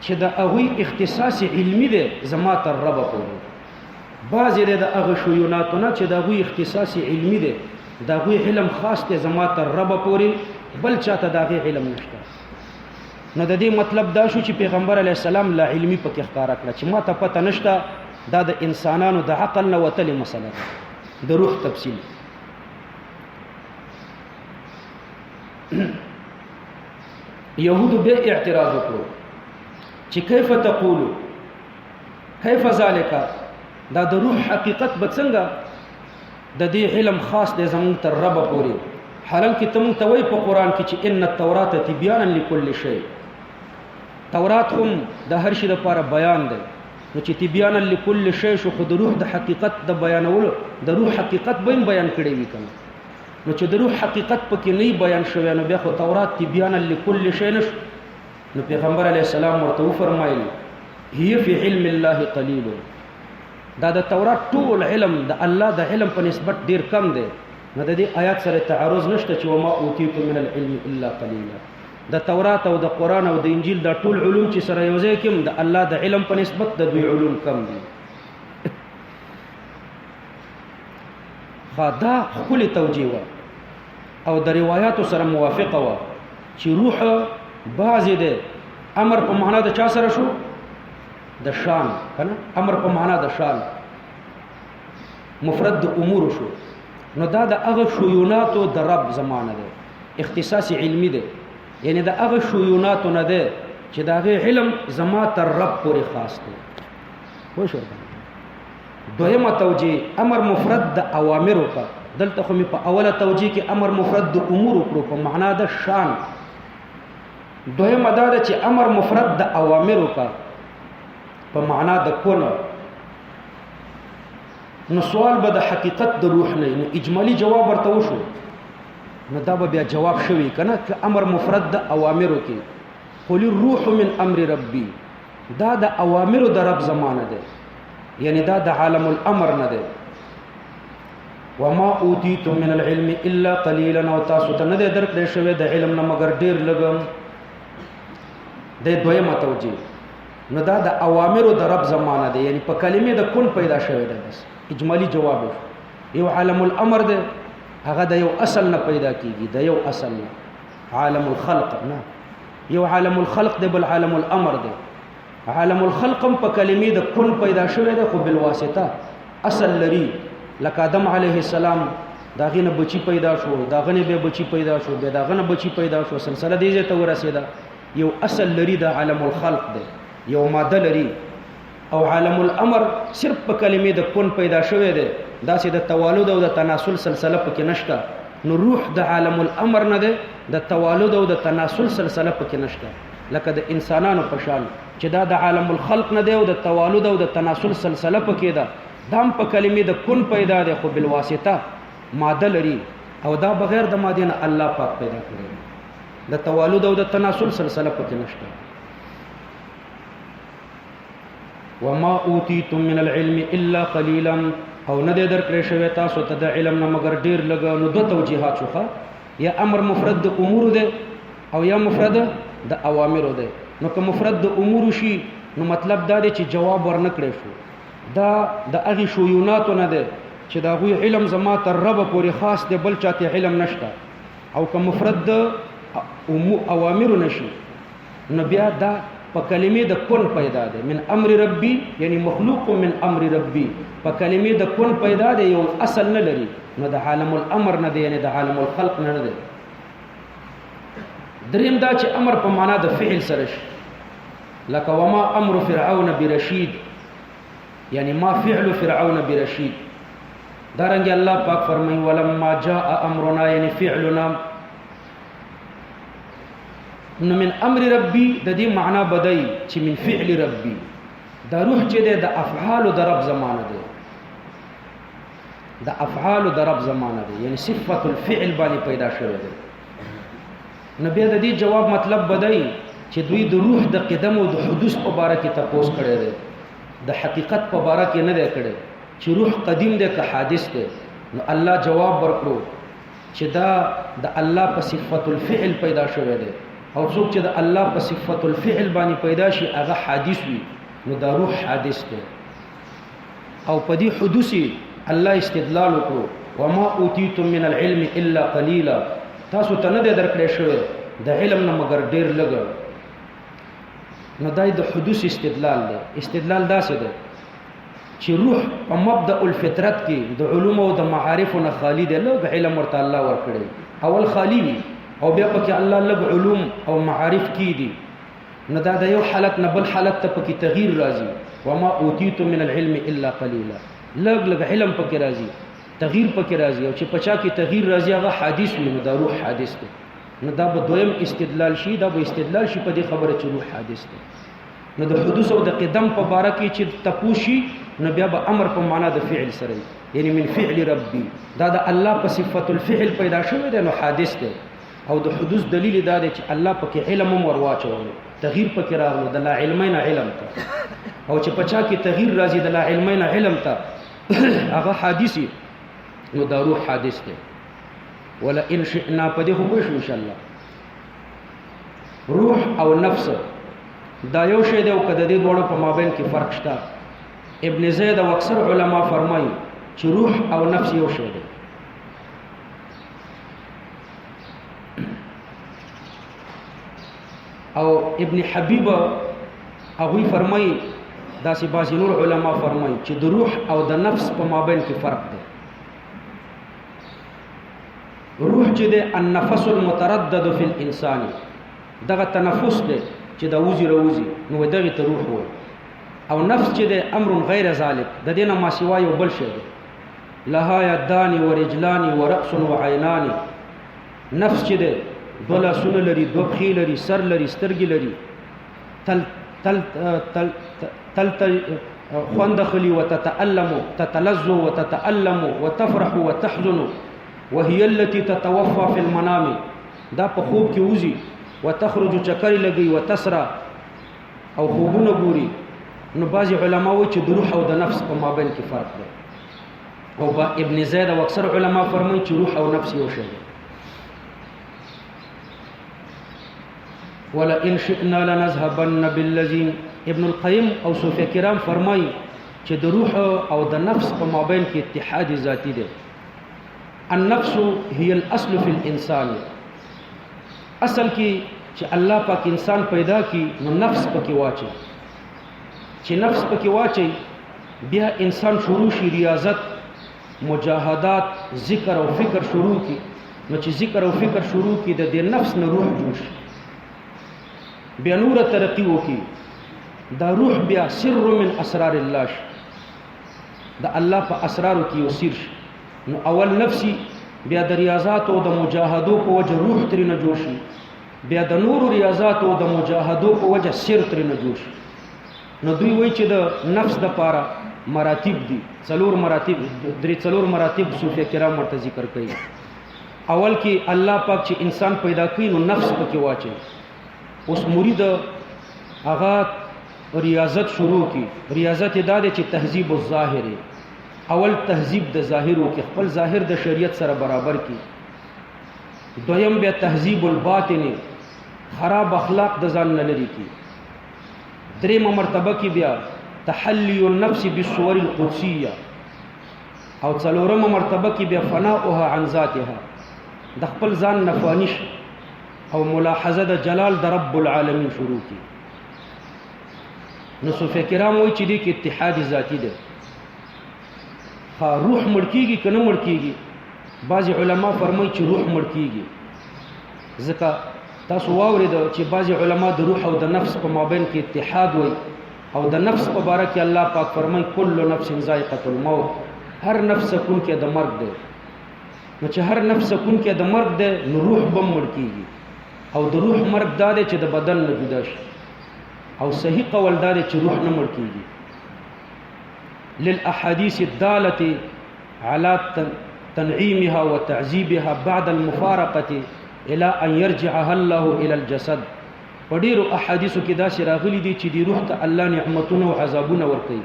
چې د هغوی اختصاص علمي ده زما تر ربه پورې. بعض ده د هغه شیوناتونه چې د هغوی اختصاص علمي ده د هغوی علم خاص ده زما تر ربه پورې بل چاته د هغې علم نشته. نو د دې مطلب دا شو چې پیغمبر علیه السلام لا علمي پکې ښکاره کړه چې ما ته پته نشته. دا د انسانانو د عقل نه وتلې مسله ده د روح تفصیل. یهودو بیا اعتراض وکړو چې کیف تقولو کیف ذالک دا د روح حقیقت به څنګه د دې علم خاص دی زمونږ تر ربه پورې حالانکه ته مونږ ته وایي په قرآن کې چې ان التورات تبیانا لکل شی. تورات هم د هر شي لپاره بیان دی. نو چې تبیانا لکل شی شو خو د روح د حقیقت د بیانولو د روح حقیقت به بیان کړی وي کنه. نو چې د روح حقیقت پکې نه بیان شوی نو بیا خو تورات تبیانا لکل شی نشو. نو پیغمبر علیه السلام ورته وفرمایل هي فی علم الله قلیل دا د تورات ټول علم د الله د علم په نسبت ډیر کم دی نو د دې آیات سره تعارض نشته چې وما اوتیتم من العلم الا قلیلا د تورات او د قران او د انجیل د ټول علوم چې سره یو ځای کوم د الله د علم په نسبت د دوی علوم کم دي دا خپل توجیه او د روایتو سره موافقه و چې روح بعضی ده امر په معنا د چا سره شو د شان کنه امر په معنا د شان مفرد د امور شو نو دا د هغه شیوناتو د رب زمانه ده اختصاص علمی ده یعنی د هغه شیوناتو نه ده چې دا غي علم زما تر رب پورې خاص ده خو شو دویمه توجیه امر مفرد د اوامرو کا دلته خو په اوله توجیه کې امر مفرد د امور کړو په معنا د شان دویمه دا ده چې امر مفرد د اوامرو کا په معنا د کونه نو سوال به د حقیقت د روح نه نو اجمالی جواب ورته وشو نو دا به بیا جواب شوی کنه چې امر مفرد د اوامرو کې قل الروح من امر ربي دا د اوامرو د رب زمانه ده یعنی دا د عالم الامر نه ده وما اوتیتم من العلم الا قليلا او تاسو ته نه درکړې شوی د علم نه مگر ډیر لګم د دویمه توجیه نو دا د اوامرو د رب زمانه ده یعنی په کلمې د کون پیدا شوی ده بس اجمالی جواب یو عالم الامر ده هغه د یو اصل نه پیدا کیږي د یو اصل نه عالم الخلق نه یو عالم الخلق ده بل عالم الامر ده عالم الخلق په کلمې د کون پیدا شوی ده خو بل واسطه اصل لري لکه آدم علیه السلام داغه نه بچی پیدا شو داغه نه به بچی پیدا شو به داغه نه بچی پیدا شو سلسله دې ته ورسېده یو اصل لري د عالم الخلق ده یو ماده لري او عالم الامر صرف په کلمې د کون پیدا شوی ده دا چې د توالد او د تناسل سلسله پکې نشته نو روح د عالم الامر نه ده د توالد او د تناسل سلسله پکې نشته لکه د انسانانو په شان چې دا د عالم الخلق نه ده او د توالد او د تناسل سلسله پکې ده دام په کلمې د کون پیدا ده خو بل واسطه ماده لري او دا بغیر د ماده نه الله پاک پیدا کړی د توالد او د تناسل سلسله پکې نشته وما اوتیتم من العلم الا قليلا او نه درکړې شوی تاسو ته د علم نه مگر ډیر لګ نو دوه توجیهات شوخه یا امر مفرد د امور ده او یا مفرد د اوامر ده نو که مفرد د امور شي نو مطلب دا دی چې جواب ورنکړې شو دا د هغه شیوناتو نه ده چې دا غوی علم زما تر رب پورې خاص دی بل چاته علم نشته او که مفرد د اوامر نشي نو بیا دا په کلمې د کون پیدا ده من امر ربي یعنی مخلوق من امر ربي په کلمې د کون پیدا ده یو اصل نه لري نو د عالم الامر نه ده یعنی د عالم الخلق نه ده دریم دا چې امر په معنا د فعل سره شي لکه وما امر فرعون برشید یعنی ما فعل فرعون برشید دارنګ الله پاک فرمایي ولما جاء امرنا یعنی فعلنا نو من امر ربي د دې معنا بدای چې من فعل ربي دا روح چې د افعال د رب زمانه ده د افعال د رب زمانه ده یعنی صفه الفعل باندې پیدا شوی ده نبی د دې جواب مطلب بدای چې دوی د روح د قدم او د حدوث په اړه کې تاسو کړی دی د حقیقت په اړه کې نه دی کړی چې روح قدیم دی که حادث دی نو الله جواب ورکړو چې دا د الله په صفه الفعل پیدا شوی دی او څوک چې د الله په صفه الفعل باندې پیدا شي هغه حادث وي نو دا روح حادث دی او په دې حدوثي الله استدلال وکړو وما اوتیتم من العلم الا قليلا تاسو ته نه درکړې شوی د علم نه مگر ډیر لګ نو دای د حدوث استدلال دی استدلال داسې دی چې روح په مبدا الفطرت کې د علوم او د معارف نه خالی دی لږ علم ورته الله ورکړي اول خالی وي او بیا پکې الله لږ علوم او معارف کې دي نو دا د یو حالت نه بل حالت ته پکې تغییر راځي وما اوتیتم من العلم الا قليلا لږ علم پکې راځي تغییر پکې راځي او چې پچا کې تغییر راځي هغه حادث وي نو دا روح حادث دی نو دا به دویم استدلال شي دا به استدلال شي په دې خبره چې روح حادث دی نو د حدوث او د قدم په باره کې چې تپوشي نو بیا به امر په معنا د فعل سره یعنی من فعل ربي دا د الله په صفه الفعل پیدا شوی دی نو حادث دی او د حدوث دلیل دا دی چې الله پکې علم ور واچول تغییر پکې راغلو د لا علمین علم ته او چې پچا کې تغییر راځي د لا علمین علم ته هغه حادثي نو دا روح حادث دی. ولا ان شئنا په دې خو به شو ان شاء الله. روح او نفس دا یو شی دی او کده دې دوړو په مابین کې فرق شته. ابن زید او اکثر علما فرمایي چې روح او نفس یو شی دی. او ابن حبیب هغه فرمایي داسې بعض نور علما فرمایي چې د روح او د نفس په مابین کې فرق دی. روح چې د النفس المتردد فی الانسان دغه تنفس دی چې دا وزي روزي نو دغه ته روح وایي. او نفس چې د امر غیر ذالک د دینه ما سوا یو بل شی دی. لها یدان ورجلان ورأس وعینان. نفس چې د دوه لاسونه لري، دوه پښې لري، سر لري، سترګې لري. تل تل تل تل تل خوند خلی وتتألم تتلذ وتتألم وتفرح وتحزن وهي التي تتوفى في المنام. دا په خوب کې وزي وتخرج چکر لګي وتسرى او خوبونه ګوري. نو بعض علما وایي چې د روح او د نفس په مابین کې فرق دی. او با ابن زید او اکثر علما فرمایي چې روح او نفس یو شی دی. ولا ان شئنا لنذهبن بالذين. ابن القیم او صوفیه کرام فرمایي چې د روح او د نفس په مابین کې اتحاد ذاتی دی. النفس هي الاصل في الانسان. اصل کې چې الله پاک انسان پیدا کی نو نفس پکې واچي. چې نفس پکې واچي بیا انسان شروع شي ریاضت، مجاهدات، ذکر او فکر شروع کی. نو چې ذکر او فکر شروع کی د دې نفس نه روح جوړ شي، بیا نور ترقی وکي. دا روح بیا سر من اسرار الله شي، د الله په اسرارو کې یو سر شي. نو اول نفسي بیا د ریاضات او د مجاهدو په وجه روح ترې نه جوړ شي، بیا د نور ریاضات او د مجاهدو په وجه سر ترې نه جوړ شي. نو دوی وایي چې د نفس د پاره مراتب دي، څلور مراتب، څلور مراتب صوفیه کرام ورته ذکر کوي. اول کې الله پاک چې انسان پیدا کوي نو نفس پکې واچي. اوس مرید هغه ریاضت شروع کی. ریاضت دا دی چې تهذیب الظاهر، اول تهذیب د ظاهرو کې خپل ظاهر د شریعت سره برابر کی. دویم بیا تهذیب الباطن، خراب اخلاق د ځان نه لري کی. درېمه مرتبه کې بیا تحلی النفس بالصور القدسیه، او څلورمه مرتبه کې بیا فناؤها عن ذاتها، د خپل ځان نه فانی او ملاحظه د جلال د رب العالمین شروع کی. نو صوفیه کرام وایي چې دې کې اتحاد ذاتی دی. روح مړ کېږي که نه مړ کېږي؟ بعضې علما فرمایي چې روح مړ کېږي. ځکه تاسو واورېده چې بعضې علما د روح او د نفس په مابین کې اتحاد وایي. او د نفس په باره کې الله پاک فرمایي کل نفس ذائقة الموت، هر نفس سکونکی د مرګ دی. نو چې هر نفس سکونکی د مرګ دی نو روح به مړ کېږي. او د روح مرګ دا دی چې د بدن نه جدا شي. او صحیح قول دا دی چې روح نه مړ کېږي. للاحاديث الدالة على تنعيمها وتعذيبها بعد المفارقة الى ان يرجعها الله الى الجسد. په ډیرو احادیثو کې دا راغلي دي چې دی روح ته الله نعمتونه او عذابونه ورکوي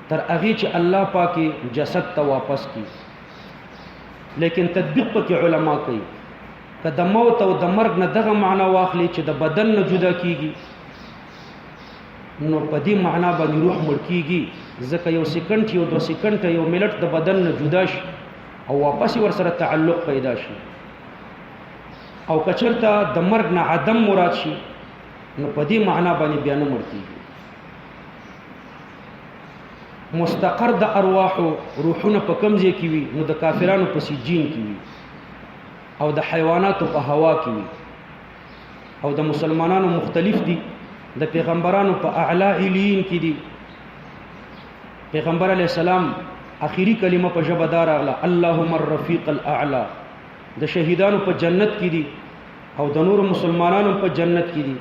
تر هغه چې الله پاکي جسد ته واپس کی. لیکن تطبیق پکې علما کوي که د موت او د مرګ نه دغه معنا واخلي چې د بدن نه جدا کیږي نو په دې معنا باندې روح مړ کیږي. ځکه یو سکند یو دو سکند یو منټ د بدن نه جدا شي او واپس ور سره تعلق پیدا شي. او کچرته د مرګ نه عدم مراد شي نو په دې معنا باندې بیا نه مړ کیږي. مستقر د ارواح روحونه په کوم ځای کې وي؟ نو د کافرانو په سجین کې وي، او د حیواناتو په هوا کې وي، او د مسلمانانو مختلف دي. د پیغمبرانو په اعلی علیین کې دي. پیغمبر علیہ السلام اخیری کلمه په ژبه دار اغلا اللهم الرفیق الاعلى. د شهیدانو په جنت کې دي او د نور مسلمانانو په جنت کې دي.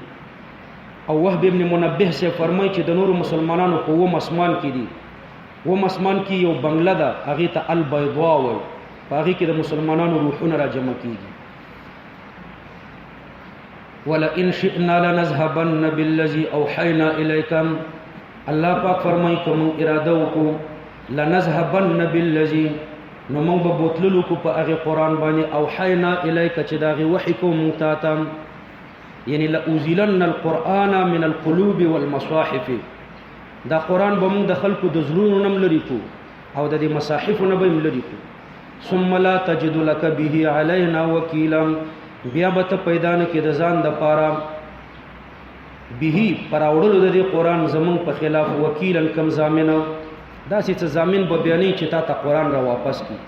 او وهب ابن منبه سے فرمایي چې د نور مسلمانانو په وم اسمان کې دي. وم اسمان کې یو بنگله ده هغه ته البيضاء وایي، په هغه کې د مسلمانانو روحونه را جمع کیږي. ولئن شئنا لنذهبن بالذي اوحينا اليك. الله پاک فرمایي کوم اراده وکړو لنذهبن بالذي نو موږ به بوتللو کو په هغه قران باندې او حینا الیک چې داغه وحی کو مونږ ته یعنی لأوزلن القرآن من القلوب والمصاحف دا قرآن به موږ د خلکو د زړونو نم لري کو او د دې مصاحف نه به لري کو ثم لا تجد لك به علينا وکیلا بیا به ته پیدا نه کې د ځان د پاره به پراوړلو د دې قرآن زمون په خلاف وکیلا کم ضامن دا چې ضامن به بیانې چې تا ته قرآن را واپس کی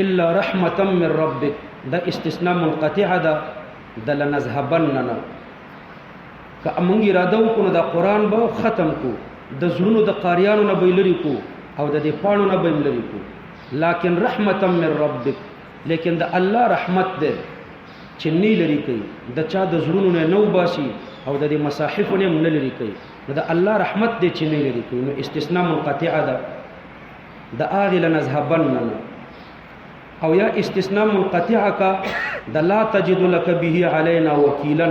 الا رحمتا من ربک دا استثناء منقطع ده د لنذهبننا که موږ اراده وکړو دا قرآن به ختم کو د زړونو د قاریانو نه به لري کو او د دې پاڼو نه به لري کو لكن رحمتا من ربک لیکن د الله رحمت ده چې نه لري کوي د چا د زړونو نه نو باسي او د دې مصاحف نه نه لري کوي د الله رحمت ده چې نه لري کوي نو استثناء منقطع ده د اغه لنذهبننا او یا استثناء منقطع کا د لا تجد لك به علينا وکیلا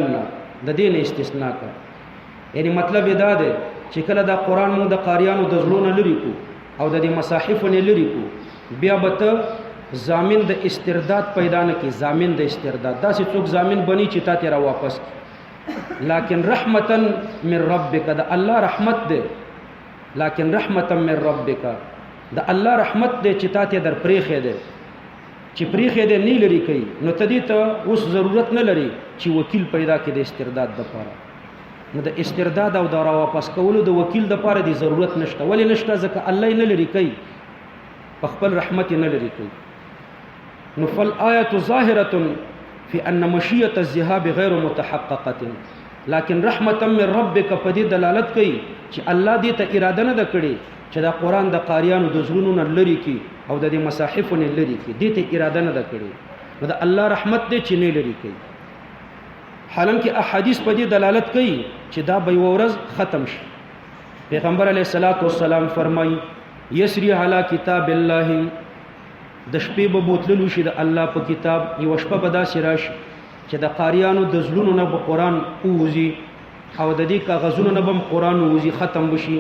د دین استثناء کا یعنی مطلب دا ده چې کله دا قران موږ د قاریانو د زړونو لري کو او د دې مصاحف نه لري کو بیا به ته ضامن د استرداد پیدا نه کی ضامن د استرداد دا چې څوک ضامن بني چې تا تیرا واپس لكن رحمتا من ربک د الله رحمت ده لكن رحمتا من ربک د الله رحمت ده چې تا ته در پریخه ده چې پریخه ده نه لري کوي نو تدې ته اوس ضرورت نه لري چې وکیل پیدا کړي د استرداد لپاره نو د استرداد او د را واپس کولو د وکیل لپاره د ضرورت نشته ولی نشته ځکه الله نه لري کوي په خپل رحمت نه لري کوي نو فالآیه ظاهره في ان مشیه الذهاب غیر متحققه لكن رحمتا من ربک په دې دلالت کوي چې الله دې ته اراده نه کړي چې دا قران د قاریانو د زړونو نه لري کی او د دې مصاحف نه لري کی دې ته اراده نه کړي نو د الله رحمت دې چې نه لري کی حالانکه احادیث په دې دلالت کوي چې دا به ورځ ختم شي پیغمبر علیه الصلاۃ والسلام فرمایي یسری علی کتاب الله د شپې به بوتللو شي د الله په کتاب یو شپه به داسې راشي چې د قاریانو د زړونو نه به قران اوزي او د دې کاغذونو نه به قران اوزي ختم بشي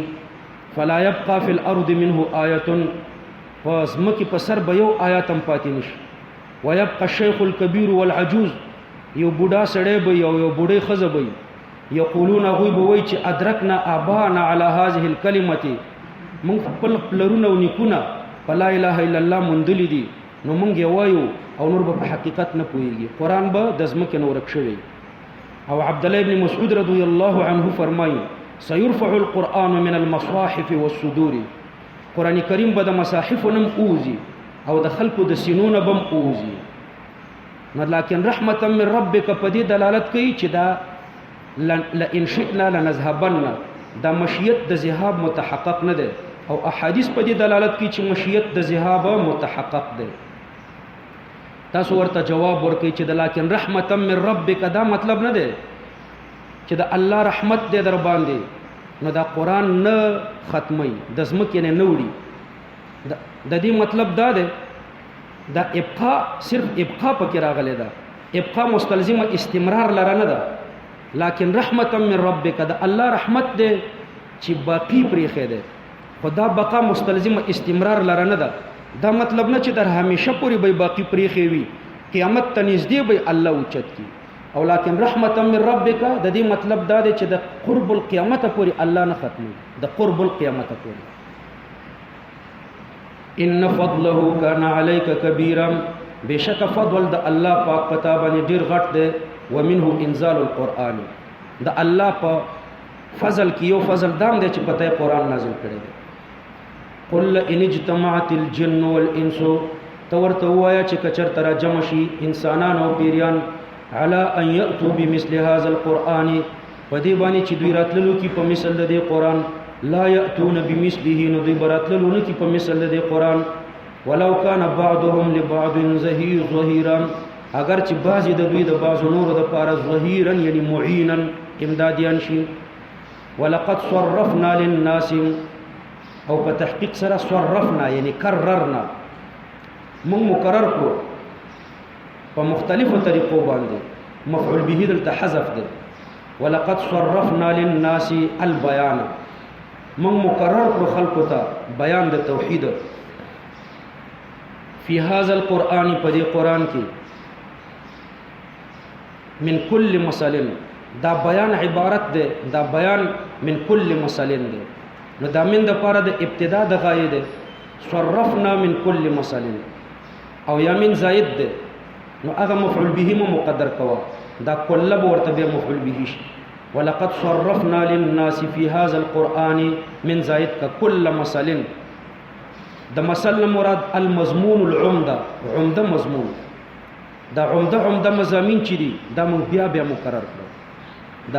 فلا يبقى في الارض منه آیه فزمکی په سر به یو آیات هم پاتې نشي ويبقى الشيخ الكبير والعجوز یو بوډا سړی به یو بوډۍ خزه به یقولون غوی به وای چې ادرکنا ابانا على هذه الكلمه مونږ خپل پلرونه او نیکونه په لا اله الا الله مندلې دي نو مونږ وایو او نور به په حقیقت نه پوهیږي قران به د ځمکې نور کښوي او عبد الله ابن مسعود رضی الله عنه فرمایي سيرفع القرآن من المصاحف والصدور قرآن کریم به د مصاحف نم اوزي او د خلقو د سینو نه بم اوزي لكن رحمتا من ربک په دې دلالت کوي چې دا لئن شئنا لنذهبن دا مشیت د ذهاب متحقق نه ده او احادیث په دې دلالت کوي چې مشیت د ذهاب متحقق ده تاسو ورته جواب ورکړئ چې لكن رحمتا من ربک دا مطلب نه ده چې د الله رحمت دې در باندې نو دا قران نه ختمي د ځمکې نه وړي د دې مطلب دا ده دا ابقاء صرف ابقاء پکې راغلی ده ابقاء مستلزمه استمرار لره نه ده لكن رحمتا من ربک دا الله رحمت دې چې باقی پرې خېده خدا بقا مستلزمه استمرار لره نه ده دا مطلب نه چې در همیشه پوری به باقی پرې خوي قیامت ته نږدې به الله اوچت کی او لكن رحمتا من ربک د دې مطلب دا دی چې د قرب القیامت پوری الله نه ختمي د قرب القیامت پوری ان فضله كان عليك كبيرا بشک فضل د الله پاک پتا باندې ډیر غټ دی ومنه انزال القرآن د الله په فضل کې یو فضل دام دی چې پته قرآن نازل کړی دی قل ان اجتمعت الجن والانس تورته وایا چې کچر تر جمع شي انسانان او پیریان على ان ياتوا بمثل هذا القرآن پدې باندې چې دوی راتللو کې په مثل د قرآن لا ياتون بمثله نو دوی راتللو نه کې په مثل د قرآن ولو كان بعضهم لبعض ظهيرا اگر چې بعضی د دوی د بعض نور د پاره ظهيرا یعنی معینا امدادیان شي ولقد صرفنا للناس او په تحقیق سره صرفنا یعنی کررنا موږ مکرر کړو په مختلفو طریقو باندې مفعول به دلته حذف ده ولقد صرفنا للناس البيان من مقرر کړو خلقو ته بیان د توحید فی هذا القرآن په دې قرآن کې من کل مسلم دا بیان عبارت ده دا بیان من کل مسلم ده نو دا من د پاره د ابتدا د غایه ده صرفنا من کل مسلم او یا من زائد ده نو هغه مفعول به مقدر کوا دا کله ورته به مفعول به شي ولقد صرفنا للناس في هذا القرآن من زائد ككل مثل د مثل مراد المضمون العمده عمده مضمون دا عمده مضامین چي دي دا مون بیا مقرر کړو د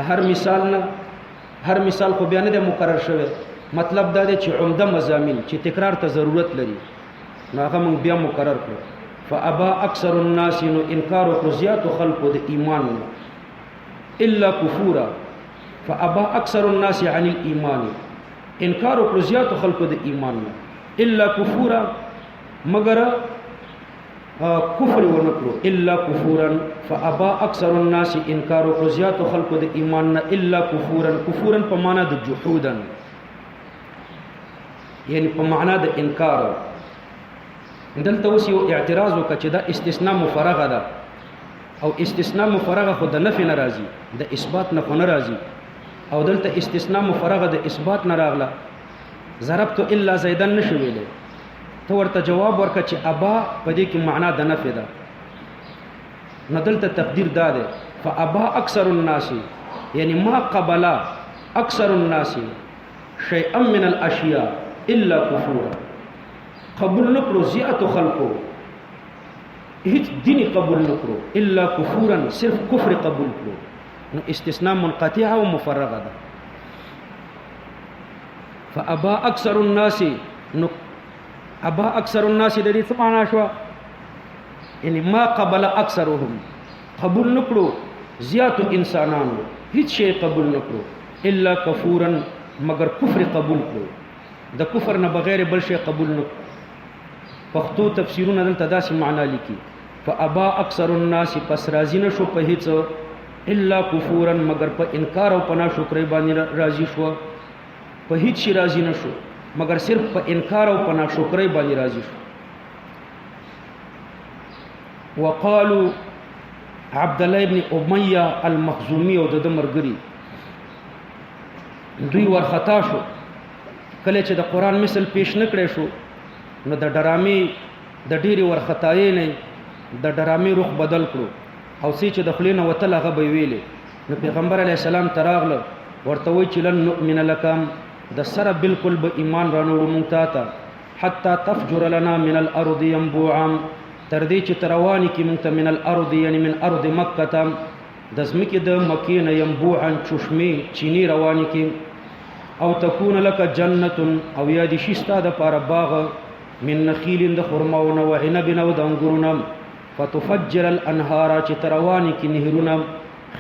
هر مثال خو بیا نه مقرر شوی مطلب دا دی چې عمده مضامین چې تکرار ته ضرورت لري نو هغه مون بیا مقرر کړو فابا اکثر الناس نو انکار او زیات خلق د ایمان الا کفورا فابا اکثر الناس عن الايمان انکار او زیات خلق د ایمان الا کفورا مگر کفر ونکړو الا کفورا فابا اکثر الناس انکار او زیات خلق د ایمان الا کفورا په معنا د جحودا یعنی په معنا د انکار دلته اوس یو اعتراض وکړه چې دا استثناء مفرغه ده او استثناء مفرغه خو د نفي ناراضي د اثبات نه خو ناراضي او دلته استثناء مفرغه د اثبات نه راغله ضربت الا زیدن نشو ویلې ته ورته جواب ورکړه چې ابا په دې کې معنا د نفي ده نو دلته تقدیر دا ده فابا اکثر الناس یعنی ما قبل اکثر الناس شيئا من الاشياء الا كفورا قبول نکړو زیات خلقو هیڅ دین قبول نکړو الا کفورا صرف کفر قبول کړو نو استثناء منقطعه او مفرغه ده فابا اکثر الناس نو ابا اکثر الناس د دې څه معنا شو یعنی ما قبل اکثرهم قبول نکړو زیات انسانانو هیڅ شی قبول نکړو الا کفورا مگر کفر قبول کړو د کفر نه بغیر بل شی قبول نکړو پښتو تفسیرونه دلته داسې معنا لیکي فابا اکثر الناس پس راضی نشو په هیڅ الا کفورا مگر په انکار او پنا شکرې باندې راضی شو په هیڅ شي راضی نشو مگر صرف په انکار او پنا شکرې باندې راضی شو وقالو عبد الله ابن امیہ المخزومی او د مرګری دوی ورخطا شو کله چې د قران مثل پیش نکړې شو نو د ډرامې د ډېری ورخطایې نه د ډرامې روح بدل کړو او سې چې د خلینو وتل هغه به ویلې نو پیغمبر علی السلام تراغله ورته وی چې لن نؤمن لکم د سره بالکل به ایمان رانوړو مونږ ته حتی تفجر لنا من الارض ينبوعا تر دې چې تروانی کې مونږ ته من الارض یعنی من ارض مکه ته د زمکه د مکې نه ينبوعا چشمه چینی رواني کې او تكون لك جنه او یا دي شستا د پاره باغ من نخیل د خرماونه و عنب او د انګورونه فتفجر الانهار چې تروانی کې نهرونه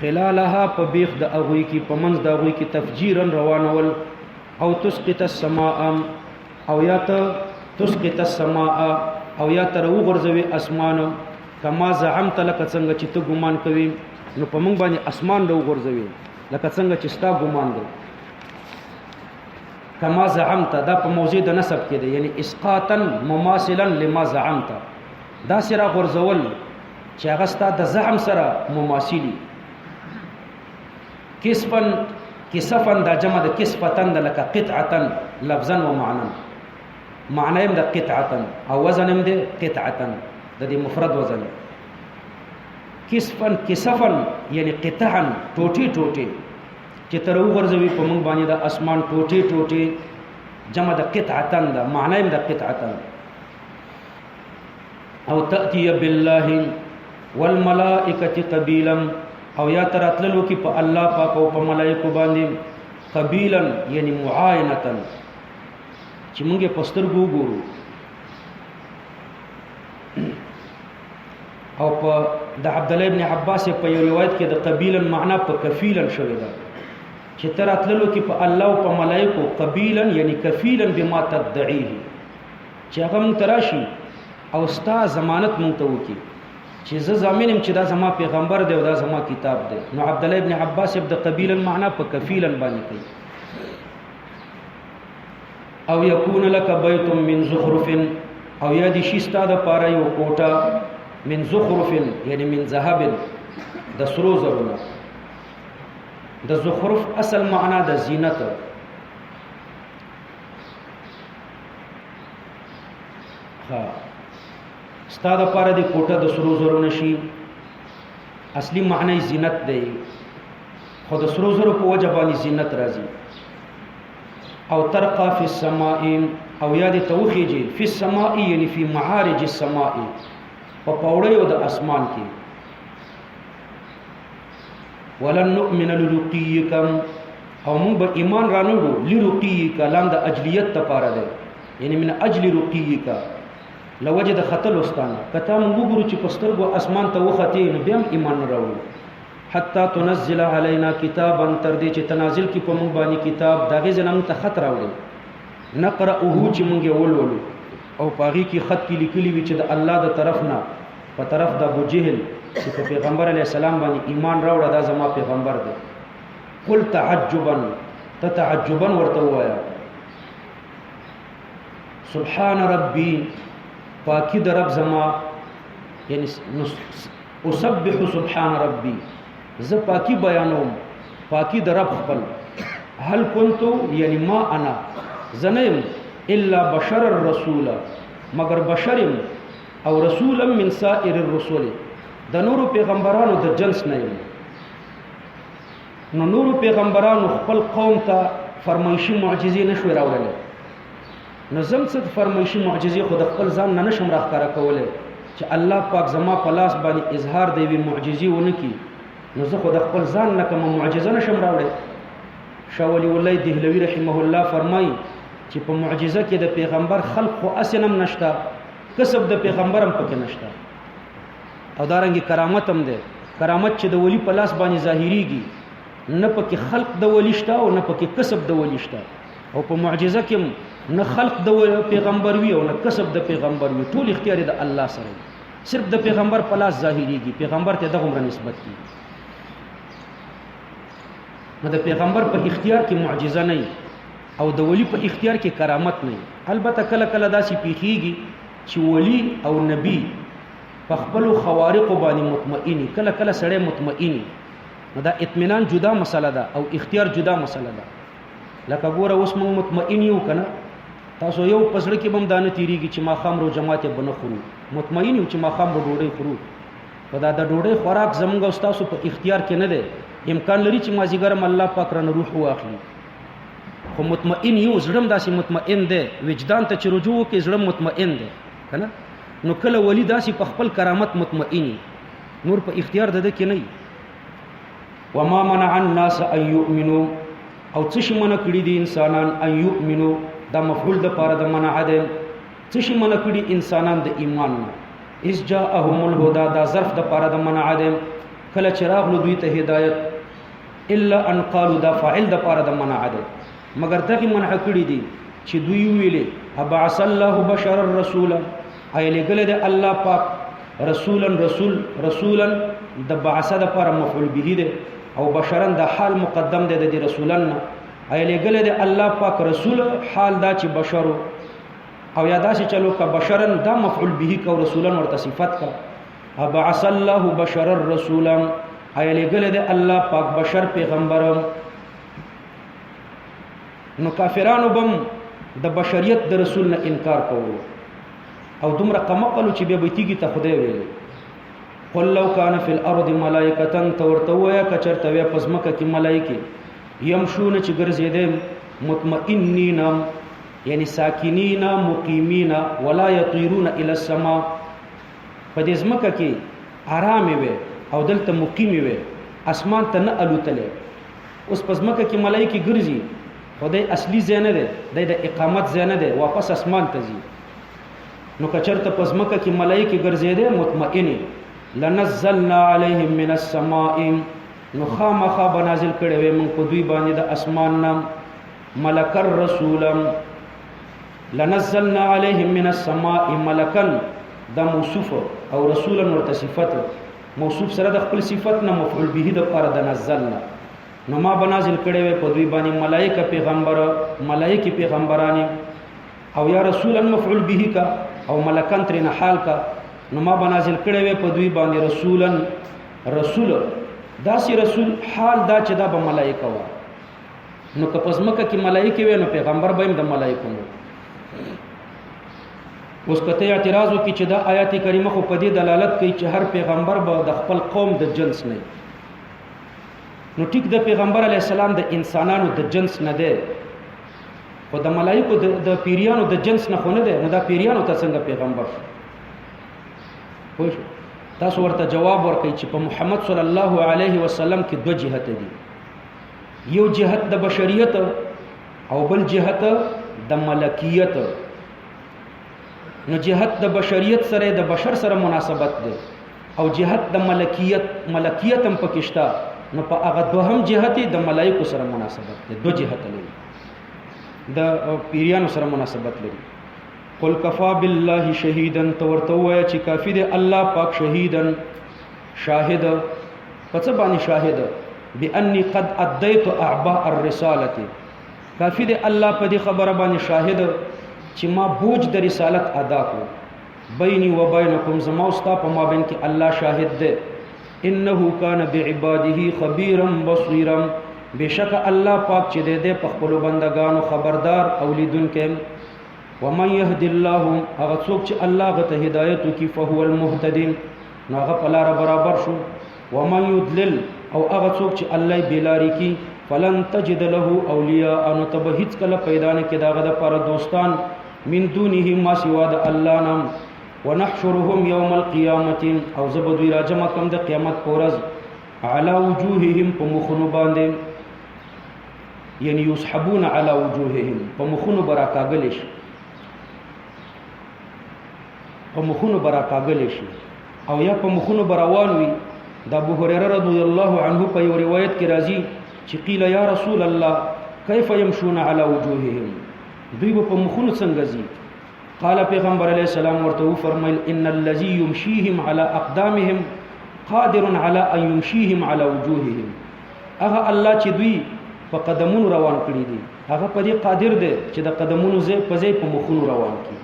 خلالها په بیخ د اغوی کې په منځ د اغوی کې تفجیرا روانول او تسقط السماء او یا تسقط السماء او یا تر وګرځوي اسمان کما زعمت لك څنګه چې ته ګمان کوي نو په موږ باندې اسمان د وګرځوي لکه څنګه چې ستا ګمان دی کما زعمت دا په موضوع د نسب کې دی یعنی اسقاطا مماثلا لما زعمت دا سره غرزول چې هغه ستا د زعم سره مماثلي کسفن دا جمع د کسفتن د لکه قطعتا لفظا و معنا معنی هم د قطعتا او وزن هم د قطعتا د دې مفرد وزن کسفن یعنی قطعا ټوټي ټوټي چې تر وګرځوي په موږ باندې د اسمان ټوټي ټوټي جمع د قطعتن د معنی د قطعتن او تأتي بالله والملائکه قبیلا او یا تراتللو کې په الله پاک او په ملائکه باندې قبیلا یعنی معاینه چې موږ په سترګو ګورو او په د عبد الله ابن عباس په یو روایت کې د قبیلا معنا په کفیلا شوی ده چې تراتللو کې په الله او په ملائکه قبیلا یعنی کفیلا بما تدعيه چې هغه مونږ تراشي او ستا ضمانت مونږ ته وکي چې زه ضامنم چې دا زما پیغمبر دی او دا زما کتاب دی نو عبد الله ابن عباس د قبیلا معنا په کفیلا باندې کوي او یکون لک بیت من زخرف او یا دي شي ستا د پاره یو کوټه من زخرف یعنی من ذهب د سرو زرونه. د زخرف اصل معنا د زینت. ها ستا د پاره د کوټه د سرو زرونه شي، اصلي معنی زینت دی، خو د سرو زرو په وجه باندې زینت راځي. او ترقى في السماء او یا دي توخیږي فی السماء یعنی فی معارج السماء په پوړیو د اسمان کې. ولن نؤمن لرقیکم او موږ به ایمان رانوړو لرقیک لام د اجلیت لپاره ده، یعنی من اجل رقیک لوجه د خطل واستانه کته موږ ګورو چې پسترګو اسمان ته وختې نو بیا ایمان راوړو. حتی تنزل علینا کتابا تر دې چې تنازل کی په موږ باندې کتاب دغه زنم ته خط راوړي نقرأه چې موږ ولولو او پاغي کې خط کې لیکلي وي چې د الله د طرف نه په طرف د ابو جهل چې په پیغمبر علی السلام باندې ایمان راوړه دا زما پیغمبر دی. قل تعجبا تتعجبا ورته وایا سبحان ربي پاکی د رب زما یعنی اسبح سبحان ربي ز پاکی بیانوم پاکی د رب خپل. هل كنت یعنی ما انا زنیم الا بشر الرسول مگر بشرم او رسولا من سائر الرسل د نورو پیغمبرانو د جنس نه یم. نو نورو پیغمبرانو خپل قوم ته فرمایشي معجزې نشو راوړل، نو زم څه فرمایشي معجزې خو د خپل ځان نه نشم راښکاره کولی چې الله پاک زما په لاس باندې اظهار دی وی معجزې ونه کی، نو زه خو د خپل ځان نه کوم معجزه نشم راوړی. شاه ولی الله دهلوی رحمه الله فرمایي چې په معجزه کې د پیغمبر خلق خو اسنم نشته، کسب د پیغمبر هم پکې نشته، او دارنګي کرامت هم ده. کرامت چې د ولی په لاس باندې ظاهریږي نه پکې خلق د ولی شته او نه پکې کسب د ولی شته، او په معجزه کې نه خلق د پیغمبر وی او نه کسب د پیغمبر وی، ټول اختیار د الله سره، صرف د پیغمبر په لاس ظاهریږي، پیغمبر ته دغه عمر نسبت کی. نو د پیغمبر په اختیار کې معجزه نه او د ولی په اختیار کې کرامت نه. البته کله کله داسې پیخیږي چې ولی او نبی په خپل خوارق باندې مطمئنی، کله کله سړی مطمئنی، نو دا اطمینان جدا مسله ده او اختیار جدا مسله ده. لکه ګوره اوس موږ مطمئن یو کنه، تاسو یو پسړه کې بم دانه تیریږي چې ما خامرو جماعت بنه خورو، مطمئن یو چې ما خامرو ډوډۍ خورو، خدا د ډوډۍ خوراک زمونږ او تاسو په اختیار کې نه ده. امکان لري چې مازیګرم الله پاک رانه روح واخلي، خو مطمئن یو، زړم داسې مطمئن دی، وجدان ته چې رجوع وکړي زړم مطمئن دی کنه. نو کله ولی داسې په خپل کرامت مطمئنی، نور په اختیار ده کې نه. وما منع الناس ان يؤمنوا او څه شي منع کړي دي انسانان ان يؤمنوا، دا مفعول د پاره د منع ده، څه شي منع کړي انسانان د ایمان نه. اذ جاءهم الهدى دا ظرف د پاره د منع ده، کله چې راغلو دوی ته هدایت، الا ان قالوا دا فاعل د پاره د منع ده، مگر دغه منع کړي دي چې دوی ویلې ابعث الله بشر الرسول، ایله ګل د الله پاک رسولا د بعثه د پر مفعول به ده، او بشرن د حال مقدم ده د رسولن، ایله ګل د الله پاک رسول حال دا چې بشر او یادا چې چلو کا بشرن دا مفعول به کو رسولن ورته صفت کا. ابعث الله بشر الرسول ایله ګل د الله پاک بشر پیغمبرم. نو کافرانو بم د بشریت د رسول نه انکار کوو او دومره قمقلو چې بیا بیتیږي ته خدای ویل. قل لو کان فی الارض ملائکه تورتویا کچرته ویا پزمکه کې ملائکه یمشون چې ګرځیدل مطمئنین یعنی ساکنین مقیمین ولا یطیرون الی السماء، په دې ځمکه کې آرام وي او دلته مقیم وي، اسمان ته نه الوتله. اوس پزمکه کې ملائکه ګرځي، خدای اصلي ځای نه دی، د اقامت ځای نه دی، واپس اسمان ته ځي. نو کچرته پزمکه کې ملائکه ګرځیدل مطمئنه، لنزلنا علیهم من السماء، نو خامخا بنازل کړي وي موږ په دوی باندې د اسمان نام ملک الرسول، لنزلنا علیهم من السماء ملکن دا موصوف او رسولا ورته صفت، موصوف سره د خپل صفت نه مفعول به د پر د نزلنا، نو ما بنازل کړي وي په دوی باندې ملائکه پیغمبرانی او یا رسولا مفعول به کا او ملکان ترنه حال کا نو ما بنازل کړي وي په دوی باندې رسولا رسول داسې رسول حال دا چې دا به ملائکه و نو که پس مکه کې ملائکه وي نو پیغمبر به هم د ملائکه نو اوس کته اعتراض وکړي چې دا آیات کریمه خو په دې دلالت کوي چې هر پیغمبر به د خپل قوم د جنس نه نو ټیک د پیغمبر علی السلام د انسانانو د جنس نه دی خو د ملائکه د پیریانو د جنس نه خو نه دی نو دا پیریانو ته څنګه پیغمبر خو تاسو ورته جواب ورکړئ چې په محمد صلی الله علیه وسلم کې دوه جهت دي یو جهت د بشریت او بل جهت د ملکیت نو جهت د بشریت سره د بشر سره مناسبت ده او جهت د ملکیت هم پکښتا نو په هغه دوهم جهت د ملائکه سره مناسبت ده دو جهت لري د پیریانو سره مناسبت لري قل کفا بالله شهیدا تورته وای چې کافی دی الله پاک شهیدا شاهد پس باندې شاهد بانی قد ادیت اعباء الرساله کافی دی الله په دې خبره باندې شاهد چې ما بوج د رسالت ادا کو بیني و بینکم زما او ستا په مابین کې الله شاهد دی انه کان بعباده خبيرا بصيرا بشک الله پاک چې دې په خپل بندگانو خبردار او لیدونکو ومن يهد الله هغه څوک چې الله غته هدایت کوي فهو المهتدين نو هغه په لار برابر شو ومن يضلل او هغه څوک چې الله بلاری کی فلن تجد له اولیاء ان تبهت کله پیدا نه کې داغه د پر دوستان من دونه ما سوا د الله نام ونحشرهم يوم القيامه او زبدوی راجم کم د قیامت پورز على وجوههم پمخونو باندې یعنی یسحبون على وجوههم پمخونو براکاګل شي په مخونو برا کاغل شي او یا په مخونو براوان وي د ابو هريره رضی الله عنه په یو روایت کې راځي چې قیل یا رسول الله کیف يمشون على وجوههم دوی په مخونو څنګه ځي قال پیغمبر علیه السلام ورته فرمایل ان الذي يمشيهم على اقدامهم قادر على ان يمشيهم على وجوههم هغه الله چې دوی په قدمونو روان کړی دي هغه په دې قادر دی چې د قدمونو ځای په ځای په مخونو روان کړي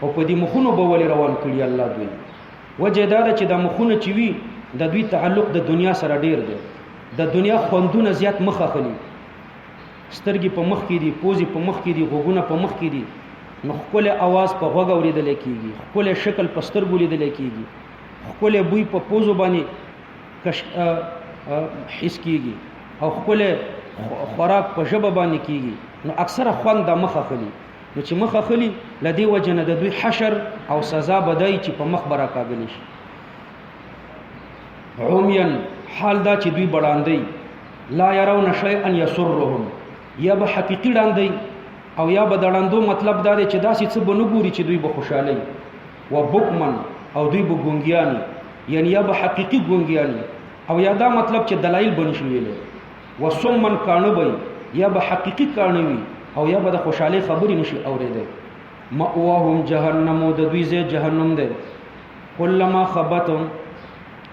او په دې مخونو به ولې روان کړي الله دوی وجه دا چې د مخونو چې وي د دوی تعلق د دنیا سره ډیر دی د دنیا خوندونه زیات مخه خلی سترګې په مخ کې دي پوزي په مخ کې دي غوګونه په مخ کې دي نو خپل आवाज په غوږ اوریدل کېږي خپل شکل په سترګو لیدل کېږي خپل بوی په پوزو باندې حس کېږي او خپل خوراک په ژبه باندې کېږي نو اکثره خوند د مخه خلی نو چې مخه خلی لدی وجنه د دوی حشر او سزا بدای چې په مخ برا کاغل شي عميا حال دا چې دوی بڑاندي لا يرون شيئا يسرهم یا به حقيقي ډاندي او یا به دړاندو مطلب دا دی چې داسې څه بنګوري چې دوی به خوشالي و بوکمن او دوی به ګونګياني یعنی یا به حقيقي ګونګياني او یا دا مطلب چې دلایل بنشي ویلې و سمن کانوي یا به حقيقي کانوي او یا به د خوشاله خبرې نشي اورېدل مأواهم جهنم د دوی زه جهنم ده کلمہ خبتم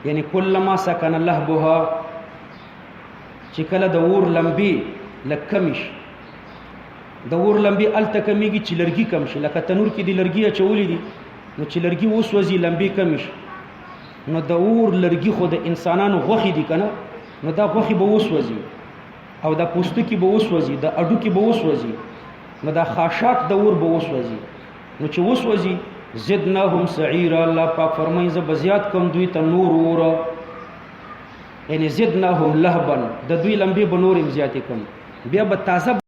یعنی کلمہ سکن لهبها چې کله د ور لمبي لکمش د ور لمبي التکمیږي چې لرګي کم شي لکه تنور کې دی لرګي چولې دي نو چې لرګي وسوځي لمبي کمش نو د ور لرګي خو د انسانانو غوخي دي کنه نو دا غوخي به وسوځي او دا پوستکی به وسوځي د اډو کې به وسوځي نو دا خاشاک د ور به وسوځي نو چې وسوځي زدناهم سعيرا الله پاک فرمایي ز بزیات کم دوی ته نور ور یعنی زدناهم لهبا د دوی لمبي به نور زیات کم بیا به تازه